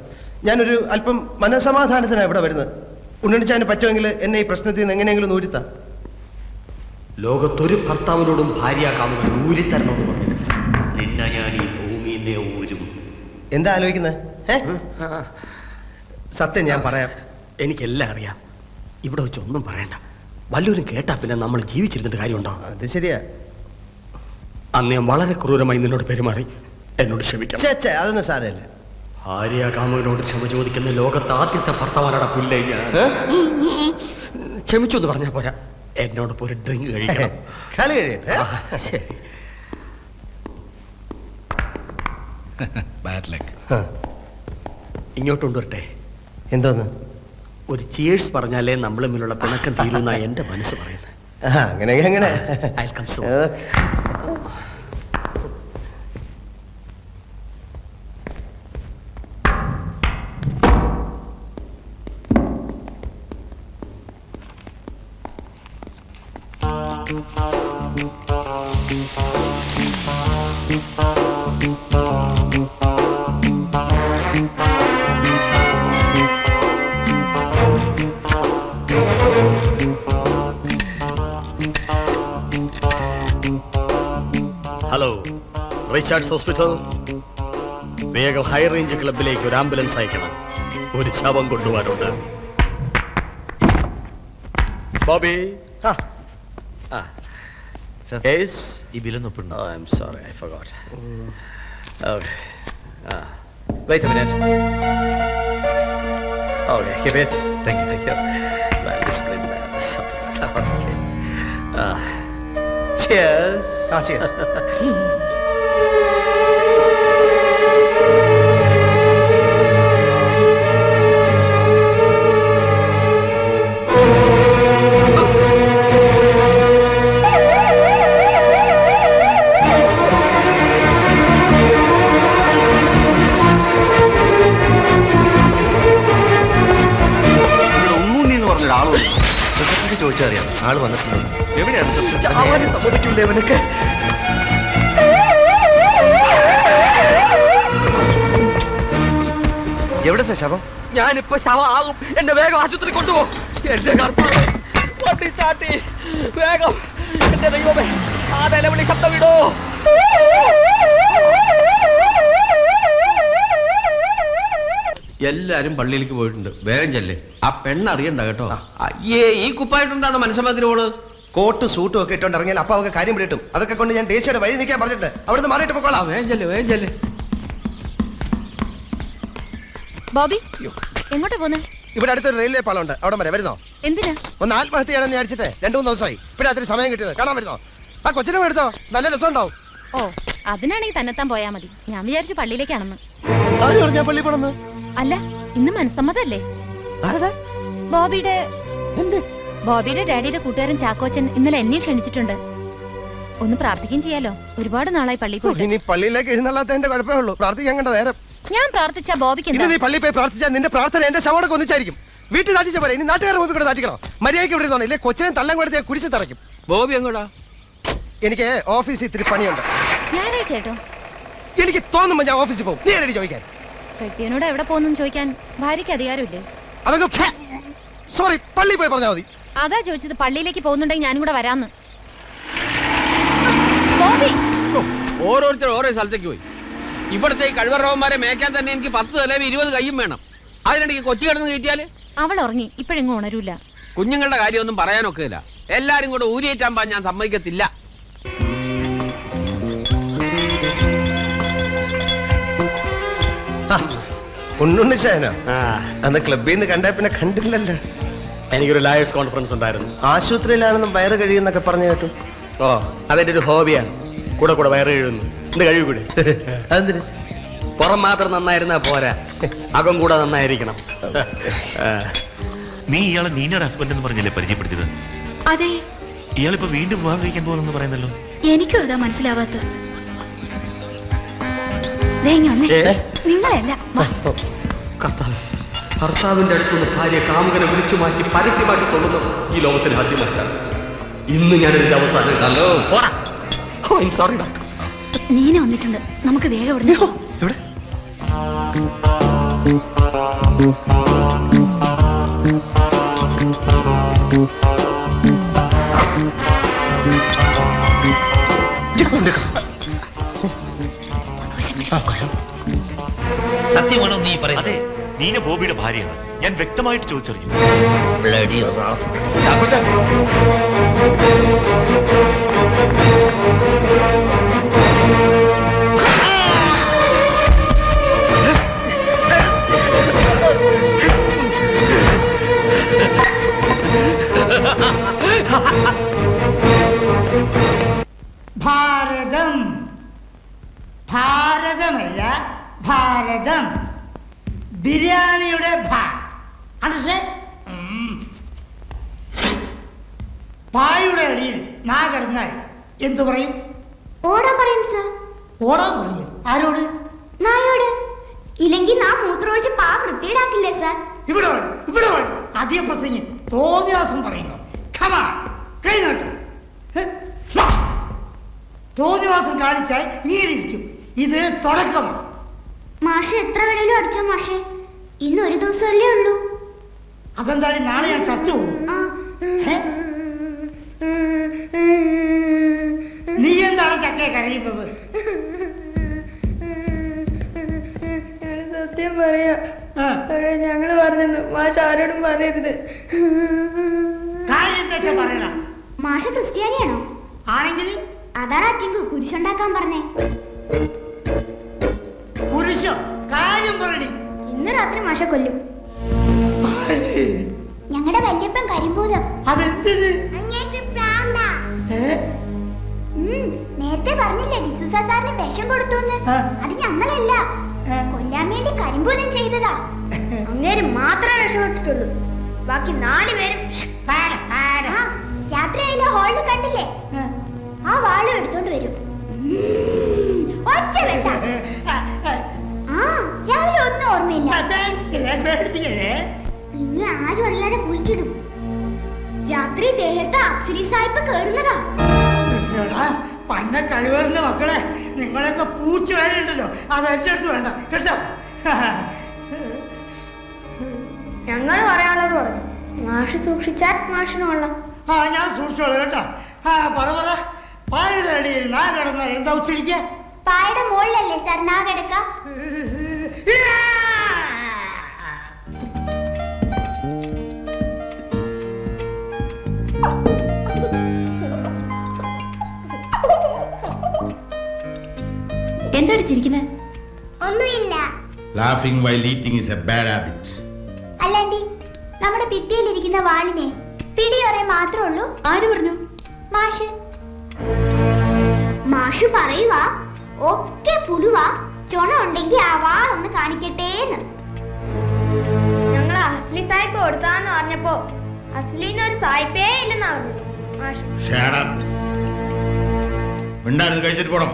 ഞാനൊരു അല്പം മനസമാധാനത്തിനാണ് ഇവിടെ വരുന്നത്. ഉണ്ണുണ്ണിച്ചാന് പറ്റുമെങ്കിൽ എന്നെ ഈ പ്രശ്നത്തിൽ നിന്ന് എങ്ങനെയെങ്കിലും ഊരിത്താം. ലോകത്തൊരു ഭർത്താവിനോടും ഭാര്യ കാമുകൻ ഊരിത്തരണമെന്ന് പറഞ്ഞിട്ട് നിന്നെ ഞാൻ ഈ ഭൂമിയിലെ ഊരും. എന്താ ആലോചിക്കുന്നത്? സത്യം ഞാൻ പറയാം. എനിക്കെല്ലാം അറിയാം. ഇവിടെ വെച്ച് ഒന്നും പറയണ്ട. വല്ലവരും കേട്ടാ പിന്നെ നമ്മൾ ജീവിച്ചിരുന്നിട്ട് കാര്യമുണ്ടോ? അത് ശരിയാ. അന്ന് ഞാൻ വളരെ ക്രൂരമായി നിന്നോട് പെരുമാറി. എന്നോട് ക്ഷമിക്കാം. അതൊന്നും സാരമില്ല. ഭാര്യ കാമുകനോട് ക്ഷമ ചോദിക്കുന്ന ലോകത്ത് ആദ്യത്തെ ഭർത്താവാനാണ് പുല്ലേ ഞാൻ. ക്ഷമിച്ചു എന്ന് പറഞ്ഞാൽ പോരാ, എന്നോടൊപ്പം ഒരു ഡ്രിങ്ക് കഴിക്കണം. കളി കഴിയട്ടെ. ശരി. ഇങ്ങോട്ട് കൊണ്ടുവരട്ടെ. എന്തോന്ന്? ഒരു ചിയേഴ്സ് പറഞ്ഞാലേ നമ്മൾ തമ്മിലുള്ള പിണക്കം തീരുന്ന എന്റെ മനസ്സ് പറയുന്നത്. അങ്ങനെ ഹലോ, റിച്ചാർഡ്സ് ഹോസ്പിറ്റൽ. വേഗം ഹൈ റേഞ്ച് ക്ലബിലേക്ക് ഒരു ആംബുലൻസ് അയക്കണം. ഒരു ശവം കൊണ്ടുപോകാനുണ്ട്. ബോബി, ഈ ബില്ലൊന്നും ഒപ്പിടണം. I am sorry, I forgot. Okay, wait a minute. Okay, keep it. Thank you. Well discipline. Okay. Cheers. Cheers. ചോദിച്ചറിയാം, ആള് വന്നിട്ടുണ്ട്. എവിടെയാണ് സമ്മതിക്കൂലേ അവനൊക്കെ? എവിടെ ശവം? ഞാനിപ്പോ ശവം ആകും. എന്റെ വേഗം ആശുപത്രി കൊണ്ടുപോ. എന്റെ കർത്താവേ, വണ്ടി സ്റ്റാർട്ട്. വേഗം. എന്റെ ദൈവമേ, ആ നിലവിളി ശബ്ദം വിടോ. എല്ലാരും പള്ളിയിലേക്ക് പോയിട്ടുണ്ട്. വേഗം ചെല്ലേ. ആ പെണ്ണറിയണ്ട കേട്ടോ. അയ്യേ, ഈ കുപ്പായിട്ടുണ്ടാണ് മനുഷ്യമാതിരിയോള്. കോട്ട് സൂട്ടും ഒക്കെ ഇട്ടോണ്ട് ഇറങ്ങിയാൽ അപ്പൊ അവർക്ക് കാര്യം പിടിയിട്ടും. അതൊക്കെ കൊണ്ട് ഞാൻ ദേശീയയുടെ വഴി നിൽക്കാൻ പറഞ്ഞിട്ട് അവിടുന്ന് മാറിയിട്ട് പോക്കോളാം. വേഗം ചെല്ലേ, വേഗം ചെല്ലേ. ബോബി, എങ്ങോട്ടാ പോന്നെ? ഇവിടെ അടുത്തൊരു റെയിൽവേ പാലമുണ്ട്, അവിടെ വരെ വരുന്നോ? എന്തിനാ? ഒന്ന് ആത്മഹത്യ ചെയ്യണമെന്ന് വിചാരിച്ചിട്ട് 2-3 ദിവസമായി. ഇവിടെ അത്ര സമയം കിട്ടിയത്. കാണാൻ വരുന്നോ? ആ കൊച്ചിനെ എടുത്തോ, നല്ല രസം ഉണ്ടാവും. ഓ, അതിനാണെങ്കിൽ തന്നെത്താൻ പോയാ മതി. ഞാൻ വിചാരിച്ചു പള്ളിയിലേക്കാണെന്ന്. ആര് പറഞ്ഞാ പള്ളി പോണെന്ന്? അല്ല, ഇന്ന് മനസ്സമ്മതല്ലേ? ബോബിയുടെ ഡാഡിയുടെ കൂട്ടുകാരൻ ചാക്കോച്ചൻ ഇന്നലെ എന്നെയും ക്ഷണിച്ചിട്ടുണ്ട്. ഒന്ന് പ്രാർത്ഥിക്കുകയും ചെയ്യാലോ. ഒരുപാട് നാളായി പള്ളിയിൽ പോയിട്ട്. ഇനി പള്ളിയിലേക്ക് എഴുന്നള്ളാത്തതിന്റെ കുഴപ്പമേ ഉള്ളൂ. പ്രാർത്ഥിക്കാൻ കണ്ട നേരം. ഞാൻ പ്രാർത്ഥിച്ച ബോബിക്ക് നീ പള്ളിയിൽ പോയി പ്രാർത്ഥിച്ചാൽ നിന്റെ പ്രാർത്ഥന എന്റെ ശവടൊക്കെ ഒന്നിച്ചായിരിക്കും. വീട്ടിൽ താറ്റിച്ച പോലെ ഇനി നാട്ടുകാരെ മുമ്പിൽ കൂടെ താറ്റിക്കണം. മര്യാദയ്ക്ക് ഇവിടെ ഇരുന്നോ, ഇല്ലേ കൊച്ചിനെ തള്ളം കൊടുത്ത് കുരിശ് തറയ്ക്കും. ബോബി എങ്ങോട്ടാ? എനിക്ക് ഓഫീസിൽ ഇത്തിരി പണിയുണ്ട്. ഞായറാഴ്ച കേട്ടോ. എനിക്ക് തോന്നുമ്പോ ഞാൻ ഓഫീസിൽ പോകും. നീ എന്നെ ചോദിക്കാൻ? കെട്ടിയനോട് എവിടെ പോകുന്നു ചോദിക്കാൻ ഭാര്യയ്ക്ക് അധികാരമില്ലേ? അതൊക്കെ സോറി, പള്ളി പോയി പറഞ്ഞാൽ മതി. അതാ ചോദിച്ചത്. പള്ളിയിലേക്ക് പോകുന്നുണ്ടെങ്കിൽ ഞാനും കൂടെ വരാന്ന്. ബോബി, ഓരോരുത്തർ ഓരോ സ്ഥലത്തേക്ക് പോയി. ഇവിടുത്തെ ഈ കഴിവറവന്മാരെ മേക്കാൻ തന്നെ എനിക്ക് 10 തലയും 20 കയ്യും വേണം. അതിനിടയ്ക്ക് കൊച്ചി കിടന്ന് കയറ്റിയാല് അവൾ ഉറങ്ങി. ഇപ്പോഴെങ്ങും ഉണരൂല. കുഞ്ഞുങ്ങളുടെ കാര്യമൊന്നും പറയാനൊക്കെ ഇല്ല. എല്ലാരും കൂടെ ഊരിയേറ്റാൻ ഞാൻ സമ്മതിക്കത്തില്ല. ഉണ്ണുണ്ണിച്ചാനോ? അന്ന് ക്ലബിൽ നിന്ന് കണ്ടാ പിന്നെ കണ്ടില്ലല്ലോ. എനിക്കൊരു ലായേഴ്സ് കോൺഫറൻസ് ഉണ്ടായിരുന്നു. ആശുപത്രിയിലാണെന്നും വയറ് കഴിയുന്നൊക്കെ പറഞ്ഞു കേട്ടു. ഓ, അതെന്റെ ഒരു ഹോബിയാണ്. കൂടെ കൂടെ വയറ് കഴിയുന്നു. എന്ത് കഴിവ് കൂടെ? അതെന്തിന്? പുറം മാത്രം നന്നായിരുന്നാ പോരാ, അകം കൂടെ നന്നായിരിക്കണം. നീ ഇയാളെ നീനൊരു ഹസ്ബൻഡ് എന്ന് പറഞ്ഞല്ലേ പരിചയപ്പെടുത്തിയത്? അതെ. ഇയാളിപ്പോ വീണ്ടും വിവാഹം കഴിക്കാൻ പോകുന്നു പറയുന്നല്ലോ. എനിക്കും അതാ മനസ്സിലാവാത്ത. നിങ്ങളല്ല ഭർത്താവിന്റെ അടുത്തുനിന്ന് ഭാര്യ കാമുകനെ വിളിച്ചു മാറ്റി പരസ്യമാക്കി സ്വന്തം ഈ ലോകത്തിൽ ആദ്യമായിട്ടാണ്. ഇന്ന് ഞാനിതിന്റെ അവസാനം. Hello, sorry doctor. നീന വന്നിട്ടുണ്ട്. നമുക്ക് വേഗം ഇവിടെ ഇവിടെ നീന ബോബിയുടെ ഭാര്യയാണ്. ഞാൻ വ്യക്തമായിട്ട് ചോദിച്ചറിഞ്ഞു. ഭാരതം, ഭാരതമല്ല ഭാരതം, ബിരിയാണിയുടെ പായുടെ അടിയിൽ നാ കിടന്നാൽ എന്തു പറയും? ഓടാൻ പറയും സർ. ഓടാൻ പറയും? ആരോട്? നായോട്. ഇല്ലെങ്കിൽ നാ മൂത്രമൊഴിച്ച് പാ വൃത്തിയിടാക്കില്ലേ സർ? ഇവിടെ അധിക പ്രസംഗം തോന്നിയാസം പറയുന്നു. കൈ നോട്ടം തോന്നിവാസം കാണിച്ചാൽ ഇങ്ങനെ ഇരിക്കും. ഇത് തുടക്കമാണ്. മാഷെ എത്ര വേണേലും അടിച്ചോ മാഷെ, ഇന്ന് ഒരു ദിവസമല്ലേ ഉള്ളൂ. അതെന്തായാലും നാളെ ഞാൻ ചത്തു പോകും. നീ എന്താണ് ചക്കയെ കരയുന്നത്? സത്യം പറയാ, ഞങ്ങള് പറഞ്ഞു മാഷ് ആരോടും പറയരുത്. മാഷ ക്രിസ്ത്യാനിയാണോ? ആണെങ്കിൽ അതാണ് അറ്റിങ്കു കുരിശുണ്ടാക്കാൻ പറഞ്ഞേ. കുരിശോ? കാര്യം പറയണി. ഇന്ന് രാത്രി മാഷ കൊല്ലും. ഞങ്ങളുടെ വല്യപ്പൻ കരിമ്പൂതം. നേരത്തെ പറഞ്ഞില്ലേ ഡിസൂസ സാറിന് വിഷം കൊടുത്തു. അത് ഞങ്ങളല്ല, കൊല്ലാൻ വേണ്ടി കരിമ്പൂതം ചെയ്തതാ. അങ്ങേര് മാത്രമേ രക്ഷപ്പെട്ടിട്ടുള്ളൂ. ബാക്കി 4 പേരും രാത്രിയായില്ല ഹാളിൽ കണ്ടില്ലേ? ആ വാളും എടുത്തോണ്ട് വരും. ഒറ്റ വെട്ട. രാവിലെ ഒന്നും ഓർമ്മയില്ല. ഇനി ആരും അറിയാതെ കുഴിച്ചിടും. രാത്രി ദേഹത്ത് അപ്സരി സായിപ്പ് കേറുന്നതാ. പന്ന കഴിവറിന്റെ മക്കളെ, നിങ്ങളൊക്കെ പൂച്ച വേലയുണ്ടല്ലോ, അത് എന്റെ അടുത്ത് വേണ്ട കേട്ടോ. ഞങ്ങൾ പറയാനുള്ളത് പറഞ്ഞു. മാഷ് സൂക്ഷിച്ചാൽ മാഷിന് കൊള്ളാം. ഞാൻ സൂക്ഷിച്ചോളൂ കേട്ടോ. പറ പായുടെ അടിയിൽ നാ കിടന്നാൽ എന്താ ഉച്ചരിക്ക? പായുടെ മുകളിലല്ലേ സാർ നാ കിടക്ക? എന്താണ് ചിരിക്കുന്നത്? ഒന്നുമില്ല. Laughing while eating is a bad habit. അല്ലാണ്ടി നമ്മുടെ ഭിത്തിയിലിരിക്കുന്ന വാളിനെ പിടിയൊറേ മാത്രമേ ഉള്ളൂ. ആര് പറഞ്ഞു? മാഷ്. മാഷ് പറയുവാ ഒക്കെ പുഴുവാ, ചൊണ ഉണ്ടെങ്കിൽ ആ വാളൊന്ന് കാണിക്കട്ടേന്ന്. ഞങ്ങൾ അസ്ലി സായിപ്പ് കൊടുത്താന്ന് പറഞ്ഞപ്പോ അസ്ലിന്നൊരു സായിപ്പേ ഇല്ലെന്നാ പറഞ്ഞു മാഷ്. കഴിച്ചിട്ട് പോണം.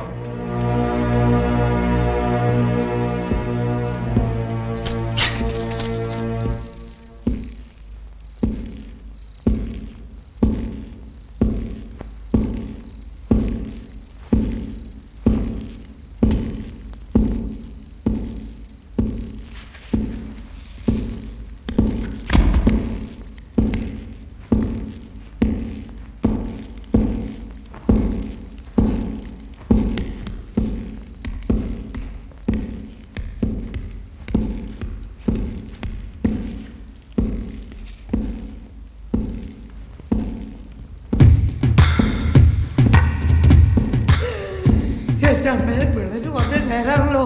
പിള്ളേര് വന്ന നേരാണല്ലോ.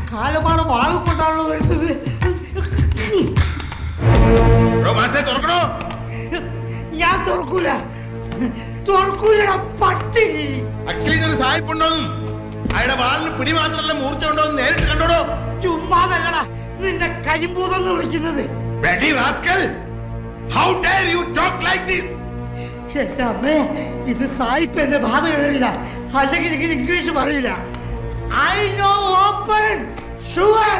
കാലമാണ് വാളും കൊണ്ടാണല്ലോ വരുന്നത്. ഞാൻ തുറക്കൂല, തുറക്കൂലടാ പട്ടി. അച്ഛനൊരു സായിപ്പുണ്ടോന്നും അയാളുടെ വാളിന് പിടി മാത്രമല്ല മൂർച്ച ഉണ്ടോന്ന് നേരിട്ട് കണ്ടോടോ. ചുമ്മാതല്ലടാ നിന്നെ കരിമ്പൂതെന്ന് വിളിക്കുന്നത്. എന്റെ അമ്മേ, ഇത് സായിപ്പ് എന്റെ ബാധ കയറില്ല. അല്ലെങ്കിൽ ഇങ്ങനെ ഇംഗ്ലീഷ് പറയില്ല. I no open sure.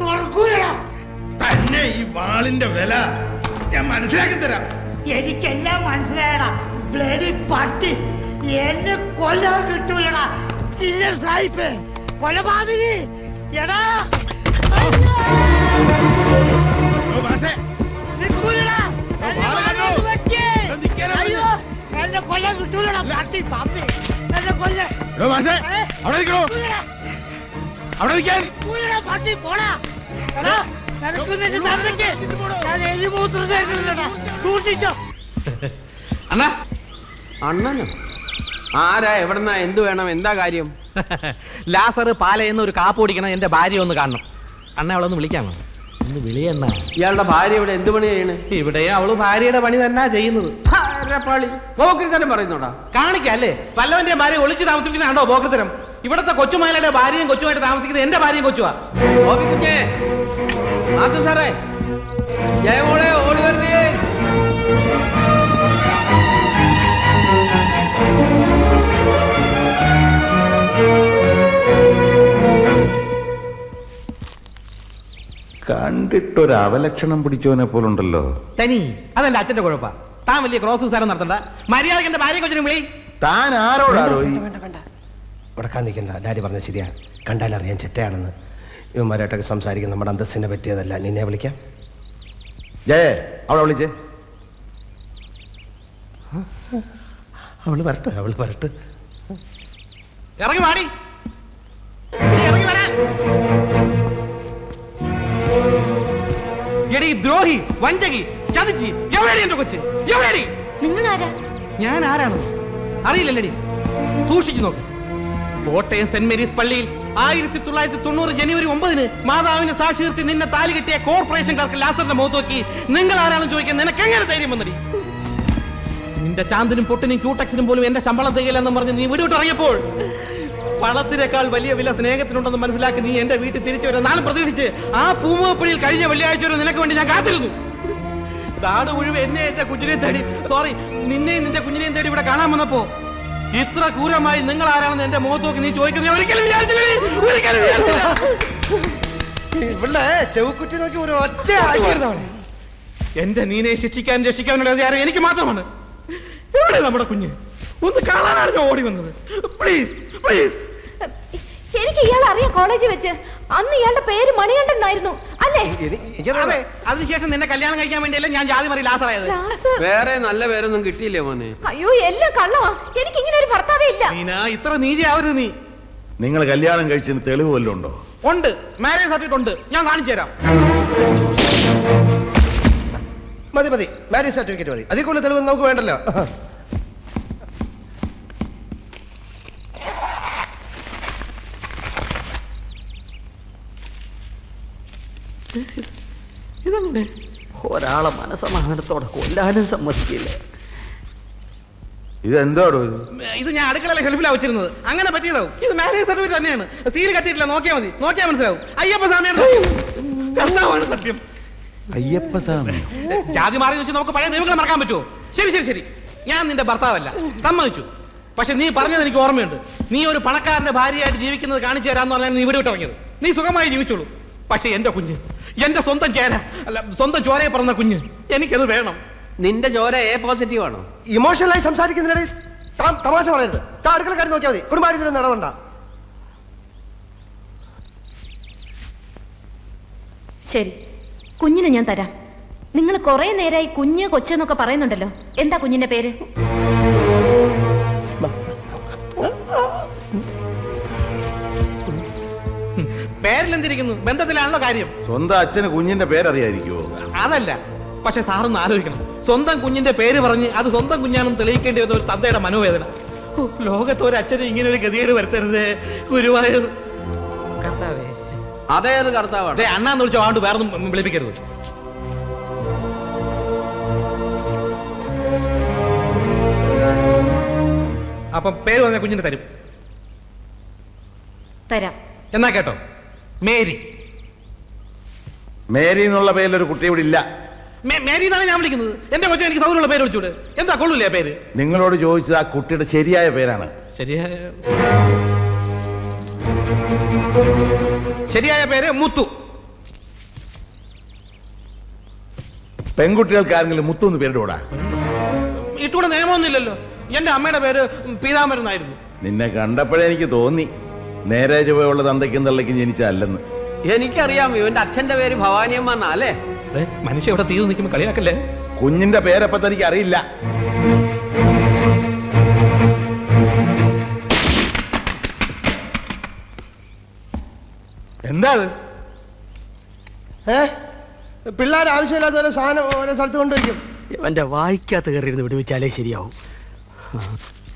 തുറക്കൂലടാ. തന്നെ ഈ വാളിന്റെ വില ഞാൻ മനസ്സിലാക്കി തരാം. എനിക്കെല്ലാം മനസ്സിലായടാ ബ്ലഡി പട്ടി. എന്നെ കൊല്ലാൻ കിട്ടൂലടാ. ഇല്ല സായിപ്പ്, കൊലപാതകി. എടാ നിൽക്കൂലടാ. അയ്യോ, എന്നെ കൊല്ലാൻ കിട്ടൂലടാ പട്ടി പന്നി. എന്നെ കൊല്ല. പട്ടി പോടാ. എടാ സൂക്ഷിച്ചോ. അണ്ണാ, അണ്ണനോ? ആരാ, എവിടെന്നാ, എന്ത് വേണം, എന്താ കാര്യം? ലാസർ പാലയെന്ന് ഒരു കാപ്പ് കുടിക്കണം, എന്റെ ഭാര്യ ഒന്ന് കാണണം. അണ്ണ അവളൊന്ന് വിളിക്കാമോ? ഒന്ന് വിളിയണ്ണ. ഇയാളുടെ ഭാര്യ ഇവിടെ എന്ത് പണി ചെയ്യണേ? ഇവിടെ അവള് ഭാര്യയുടെ പണി തന്നെ ചെയ്യുന്നത്. പോക്രിത്തരം പറയുന്നോടാ? കാണിക്കല്ലേ, വല്ലവന്റെ ഭാര്യ ഒളിച്ചു താമസിക്കുന്നതാണോ പോക്രിത്തരം? ഇവിടത്തെ കൊച്ചുമലയുടെ ഭാര്യയും കൊച്ചുമായിട്ട് താമസിക്കുന്നത് എന്റെ ഭാര്യയും കൊച്ചുവാ. കുഞ്ഞേ, നാത്തു സാറേ, ജയമോളെ ഓടി വരണേ. കണ്ടിട്ടൊരു അവലക്ഷണം പിടിച്ചവനെ പോലുണ്ടല്ലോ. തനി അതെന്റെ അച്ഛന്റെ കുഴപ്പ. താൻ വലിയ ക്രോസ് വിസാരം നടത്തണ്ട. മര്യാദക്ക് എന്റെ ഭാര്യ കൊച്ചിനും വിളി. താൻ ആരോടാണോ? ഉടക്കാൻ നിൽക്കണ്ട, ഡാഡി പറഞ്ഞ ശരിയാ. കണ്ടാലറിയാൻ ചെറ്റയാണെന്ന്. ഇവന്മാരായിട്ടൊക്കെ സംസാരിക്കും. നമ്മുടെ അന്തസ്സിനെ പറ്റിയതല്ല. നിന്നെ വിളിക്കാം. ജയേ, അവളെ വിളിച്ചേ. അവള് വരട്ടെ, അവള് വരട്ടെ. ഇറങ്ങി വാടി, ഇറങ്ങി വരാൻ. എടീ ദ്രോഹി, വഞ്ചകി, ചതിച്ചി, എവിടെയാണ് എന്റെ കൊച്ച്? എവിടെയാണ്? നിങ്ങൾ ആരാ? ഞാൻ ആരാണ് അറിയില്ലല്ലേടി. സൂക്ഷിച്ചു നോക്ക്. കോട്ടയം സെന്റ് മേരീസ് പള്ളിയിൽ 1990 ജനുവരി 9 മാതാവിനെ സാക്ഷി നിർത്തി നിന്നെ താലി കെട്ടിയ കോർപ്പറേഷൻ ക്ലർക്ക് ലാസറിന്റെ മുഖത്ത് നോക്കി നിങ്ങൾ ആരാണെന്ന് ചോദിക്കാൻ നിനക്ക് എങ്ങനെ ധൈര്യം വന്നടി? നിന്റെ ചാന്തിനും പൊട്ടിനും ക്യൂടെക്സിനും പോലും എന്റെ ശമ്പളം തികയില്ലെന്നും പറഞ്ഞ് നീ വിടുവിട്ട് ഇറങ്ങിയപ്പോൾ പണത്തിനേക്കാൾ വലിയ വില സ്നേഹത്തിനുണ്ടെന്ന് മനസ്സിലാക്കി നീ എന്റെ വീട്ടിൽ തിരിച്ചു വരാൻ നാളെ പ്രതീക്ഷിച്ച് ആ പൂമുഖപ്പള്ളിയിൽ കഴിഞ്ഞ വെള്ളിയാഴ്ച വരെ നിനക്ക് വേണ്ടി ഞാൻ കാത്തിരുന്നു. നാട് മുഴുവൻ എന്നെ എന്റെ കുഞ്ഞിനെയും തേടി, സോറി, നിന്നെയും നിന്റെ കുഞ്ഞിനെയും തേടി ഇവിടെ കാണാൻ വന്നപ്പോ ഇത്ര ക്രൂരമായി നിങ്ങൾ ആരാണെന്ന് എന്റെ മുഖത്ത് നോക്കി നീ ചോദിക്കുന്നത് ഒരിക്കലും ഇവിടെ ചെവുക്കുറ്റി നോക്കി ഒരു ഒറ്റ എന്റെ നീനെ ശിക്ഷിക്കാൻ രക്ഷിക്കാനുള്ള അധികാരം എനിക്ക് മാത്രമാണ്. എവിടെ നമ്മുടെ കുഞ്ഞ്? ഒന്ന് കാണാനാണ് ഞാൻ ഓടി വന്നത്. Please please. എനിക്ക് ഇയാളെ അറിയാം. കോളേജിൽ വെച്ച് അന്ന് ഇയാളുടെ പേര് മണികണ്ഠൻ എന്നായിരുന്നു അല്ലേ? അതെ, അതിനുശേഷം നിന്നെ കല്യാണം കഴിക്കാൻ വേണ്ടിയല്ലേ ഞാൻ ജാതി മറി ലാസറായത്. വേറെ നല്ല പേരൊന്നും കിട്ടിയില്ലേ മോനെ? അയ്യോ, എല്ലാം കള്ളമാ. എനിക്ക് ഇങ്ങനെ ഒരു ഭർത്താവേ ഇല്ല. നീനാ ഇത്ര നീതിയാവരുത് നീ. നിങ്ങൾ കല്യാണം കഴിച്ചതിന് തെളിവ് വല്ലതും ഉണ്ടോ? ഉണ്ട്, മാരേജ് സർട്ടിഫിക്കറ്റ് ഉണ്ട്, ഞാൻ കാണിച്ചു തരാം. മതി മതി, മാരേജ് സർട്ടിഫിക്കറ്റ് മതി. അതിൽ കൂടുതൽ തെളിവ് നമുക്ക് വേണ്ടല്ലോ. ഇതെങ്ങനെ ഒരാളെ മനസമാധാനത്തോടെ കൊല്ലാനും സമ്മതിക്കില്ല. ഇതെന്തോടോ? ഇത് ഞാൻ അടുക്കളയിലെ ഷെൽഫിലാണ് വെച്ചിരുന്നത്. അങ്ങനെ പറ്റിയതാവും. ഇത് മാരേജ് സർട്ടിഫിക്കറ്റ് തന്നെയാണ്. സീൽ കത്തിയിട്ടില്ല, നോക്കിയാൽ മതി. നോക്കിയാൽ മനസ്സിലാവും. അയ്യപ്പസ്വാമിയാണ് കർത്താവാണ് സത്യം. അയ്യപ്പസ്വാമി ജാതി മാറി വെച്ച് നമുക്ക് പഴയ നിയമങ്ങളെ മറക്കാൻ പറ്റുമോ? ശരി ശരി ശരി, ഞാൻ നിന്റെ ഭർത്താവല്ല, സമ്മതിച്ചു. പക്ഷെ നീ പറഞ്ഞത് എനിക്ക് ഓർമ്മയുണ്ട്. നീ ഒരു പണക്കാരന്റെ ഭാര്യയായിട്ട് ജീവിക്കുന്നത് കാണിച്ചു തരാന്ന് പറഞ്ഞാൽ നീ ഇവിടെ വിട്ടിറങ്ങിയത്. നീ സുഖമായി ജീവിച്ചോളൂ. പക്ഷെ എന്റെ കുഞ്ഞ്, എന്റെ സ്വന്തം ചേര, അല്ല സ്വന്തം ചോരയെ പറഞ്ഞ കുഞ്ഞ്, എനിക്കത് വേണം. നിന്റെ ചോര എ പോസിറ്റീവ് ആണോ? ഇമോഷണലായി സംസാരിക്കുന്നതിനിടെ തമാശ പറയരുത്. അടുക്കളക്കാരി നോക്കിയാൽ മതി. കുടുംബാര്യത്തിന് നടവണ്ട. ശരി, കുഞ്ഞിനെ ഞാൻ തരാം. നിങ്ങൾ കുറെ നേരമായി കുഞ്ഞ് കൊച്ചെന്നൊക്കെ പറയുന്നുണ്ടല്ലോ. എന്താ കുഞ്ഞിന്റെ പേര്? പേരിലെന്തിരിക്കുന്നു? ബന്ധത്തിലാണല്ലോ കാര്യം. സ്വന്തം അച്ഛന് കുഞ്ഞിന്റെ പേരറിയായിരിക്കുമോ? അതല്ല, പക്ഷെ സാറൊന്ന് ആലോചിക്കണം. സ്വന്തം കുഞ്ഞിന്റെ പേര് പറഞ്ഞ് അത് സ്വന്തം കുഞ്ഞാണെന്ന് തെളിയിക്കേണ്ടി വരുന്ന ഒരു തന്തയുടെ മനോവേദന. ലോകത്തൊരു അച്ഛനെ ഇങ്ങനെ ഒരു ഗതികേട് വരുത്തരുത് ഗുരുവായൂർ. കർത്താവേ, അതേത് കർത്താവാണ്? അണ്ണാന്ന് വിളിച്ചോ, ആണ്ട് വേറൊന്നും വിളിപ്പിക്കരുത്. അപ്പം പേര് പറഞ്ഞ കുഞ്ഞിന് തരും. തരാം. എന്നാ കേട്ടോ, മേരി. മേരി എന്നുള്ള പേരിലൊരു കുട്ടി ഇവിടെ ഇല്ല. മേരി എന്നാണ് ഞാൻ വിളിക്കുന്നത്. എന്റെ കൊച്ചു എനിക്ക് സൗകര്യമുള്ള പേര് വിളിച്ചൂടെ? എന്താ കൊള്ളൂല്ലേ പേര്? നിങ്ങളോട് ചോദിച്ചത് ആ കുട്ടിയുടെ ശരിയായ പേരാണ്. ശരിയായ പേര് മുത്തു. പെൺകുട്ടികൾക്ക് ആരെങ്കിലും മുത്തു എന്ന് പേരിടൂടാ? ഇട്ടൂടെ നിയമമൊന്നുമില്ലല്ലോ. എന്റെ അമ്മയുടെ പേര് പീതാംബരൻ എന്നായിരുന്നു. നിന്നെ കണ്ടപ്പോഴേ എനിക്ക് തോന്നി നേരെ ചുവയുള്ള തന്തയ്ക്കും തള്ളയ്ക്കും ജനിച്ചല്ലെന്ന്. എനിക്കറിയാം, ഇവന്റെ അച്ഛന്റെ പേര് ഭവാനിയമ്മ എന്നാ അല്ലേ? മനുഷ്യ ഇവിടെ തീർന്നു നിൽക്കുമ്പോ കളിയാക്കല്ലേ. കുഞ്ഞിന്റെ പേരപ്പ തനിക്ക് അറിയില്ല. എന്താ പിള്ളേർ ആവശ്യമില്ലാത്ത ഓരോ സാധനം ഓരോ സ്ഥലത്ത് കൊണ്ടുവയ്ക്കും. എന്റെ വായിക്കാത്ത കയറിയിരുന്ന് വിടുവിച്ചാലേ ശരിയാവും.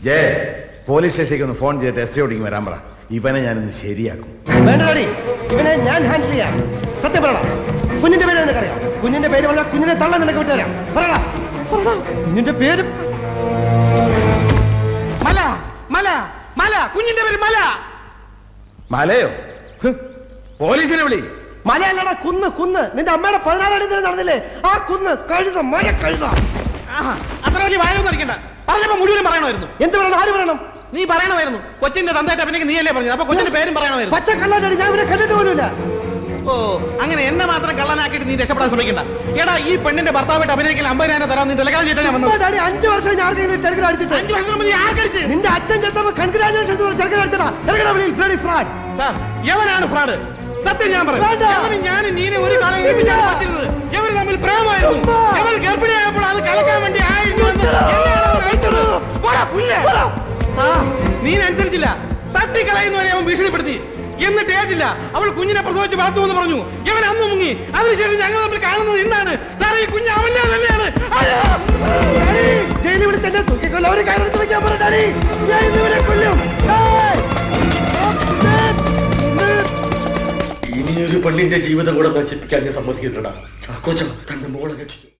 ജയ പോലീസ് സ്റ്റേഷനിലേക്ക് ഒന്ന് ഫോൺ ചെയ്തിട്ട് എസ് ഓടിക്ക് വരാൻ പറ. ഇവനെ ഞാനിന്ന് ശരിയാക്കും. വേണ്ട ഡാഡി, ഇവനെ ഞാൻ ഹാൻഡിൽ ചെയ്യാം. സത്യം പറയണം, കുഞ്ഞിന്റെ പേര് നിനക്കറിയാം? കുഞ്ഞിന്റെ പേര് പറഞ്ഞാൽ കുഞ്ഞിനെ തള്ളാൻ നിനക്ക് വിട്ടുതരാം. പറയടാ, കുഞ്ഞിന്റെ പേര് മല മല മല. കുഞ്ഞിന്റെ പേര് മല. മലയോ? പോലീസിനെ വിളി. മലയല്ലടാ, കുന്ന് കുന്ന്. നിന്റെ അമ്മയുടെ 14 അടി നടന്നില്ലേ ആ കുന്ന്. കഴുത, മഴ കഴുത. അത്ര വലിയ വായൊന്നും അടിക്കണ്ട. പറഞ്ഞപ്പോ മുഴുവനും പറയണമായിരുന്നു. എന്ത് പറയണം? ആര് പറയണം? നീ പറയണമായിരുന്നു. കൊച്ചിന്റെ തന്തയായിട്ട് പിന്നെ നീയല്ലേ പറഞ്ഞു. അപ്പൊ കൊച്ചിന്റെ പേരും പറയണമായിരുന്നു. പച്ച കള്ളാടി, ഞാൻ ഇവരെ കണ്ടിട്ട് പോലുമില്ല. ഓ, അങ്ങനെ എന്നെ മാത്രം കള്ളനാക്കിയിട്ട് നീ രക്ഷപ്പെടാൻ ശ്രമിക്കണ്ട. എടാ, ഈ പെണ്ണിന്റെ ഭർത്താവായിട്ട് അഭിനയിക്കാൻ 50,000 തരാം. നീ ടെലഗ്രാം ചെയ്താൽ ഞാൻ വന്നു. 5 വർഷം ഞാൻ ടെലഗ്രാം അടിച്ചിട്ട്. 5 വർഷം മുമ്പ് നീ ആർക്കടിച്ച്? നിന്റെ അച്ഛൻ ചെത്തപ്പോ കൺഗ്രാജുലേഷൻ ടെലഗ്രാം അടിച്ചടാ. ഫ്രോഡ്. സാർ, എവനാണ് ഫ്രോഡ്? സത്യം ഞാൻ പറയും. ഞാൻ നീനെ ഒരു കാലം പറ്റുന്നത് ഇവര് തമ്മിൽ പ്രേമമായിരുന്നു. ഇവൾ ഗർഭിണിയായപ്പോൾ അത് കലക്കാൻ വേണ്ടി 1000 നീ അനുസരിച്ചില്ല. തട്ടിക്കളയുന്നവരെ അവൻ ഭീഷണിപ്പെടുത്തി. എന്നിട്ട് ഏറ്റില്ല. അവൾ കുഞ്ഞിനെ പ്രസവിച്ച് വളർത്തുമെന്ന് പറഞ്ഞു. ഇവൻ അന്ന് മുങ്ങി. അതിനുശേഷം ഞങ്ങൾ തമ്മിൽ കാണുന്നത് ഇന്നാണ്. സാർ, ഈ കുഞ്ഞ് അവന്റെ തന്നെയാണ്. ജയിലിൽ വിളിച്ച് എന്നെ തൂക്കിക്കൊല്ല. ഒരു കാര്യം എടുത്ത് വെക്കാൻ പറഞ്ഞാടി, ഞാൻ ഇവരെ കൊല്ലും. ഇനിയൊരു പെണ്ണിന്റെ ജീവിതം കൂടെ നശിപ്പിക്കാൻ ഞാൻ സമ്മതിക്കില്ലടാ. ചാക്കോച്ച തന്റെ മോളെ രക്ഷിക്കും.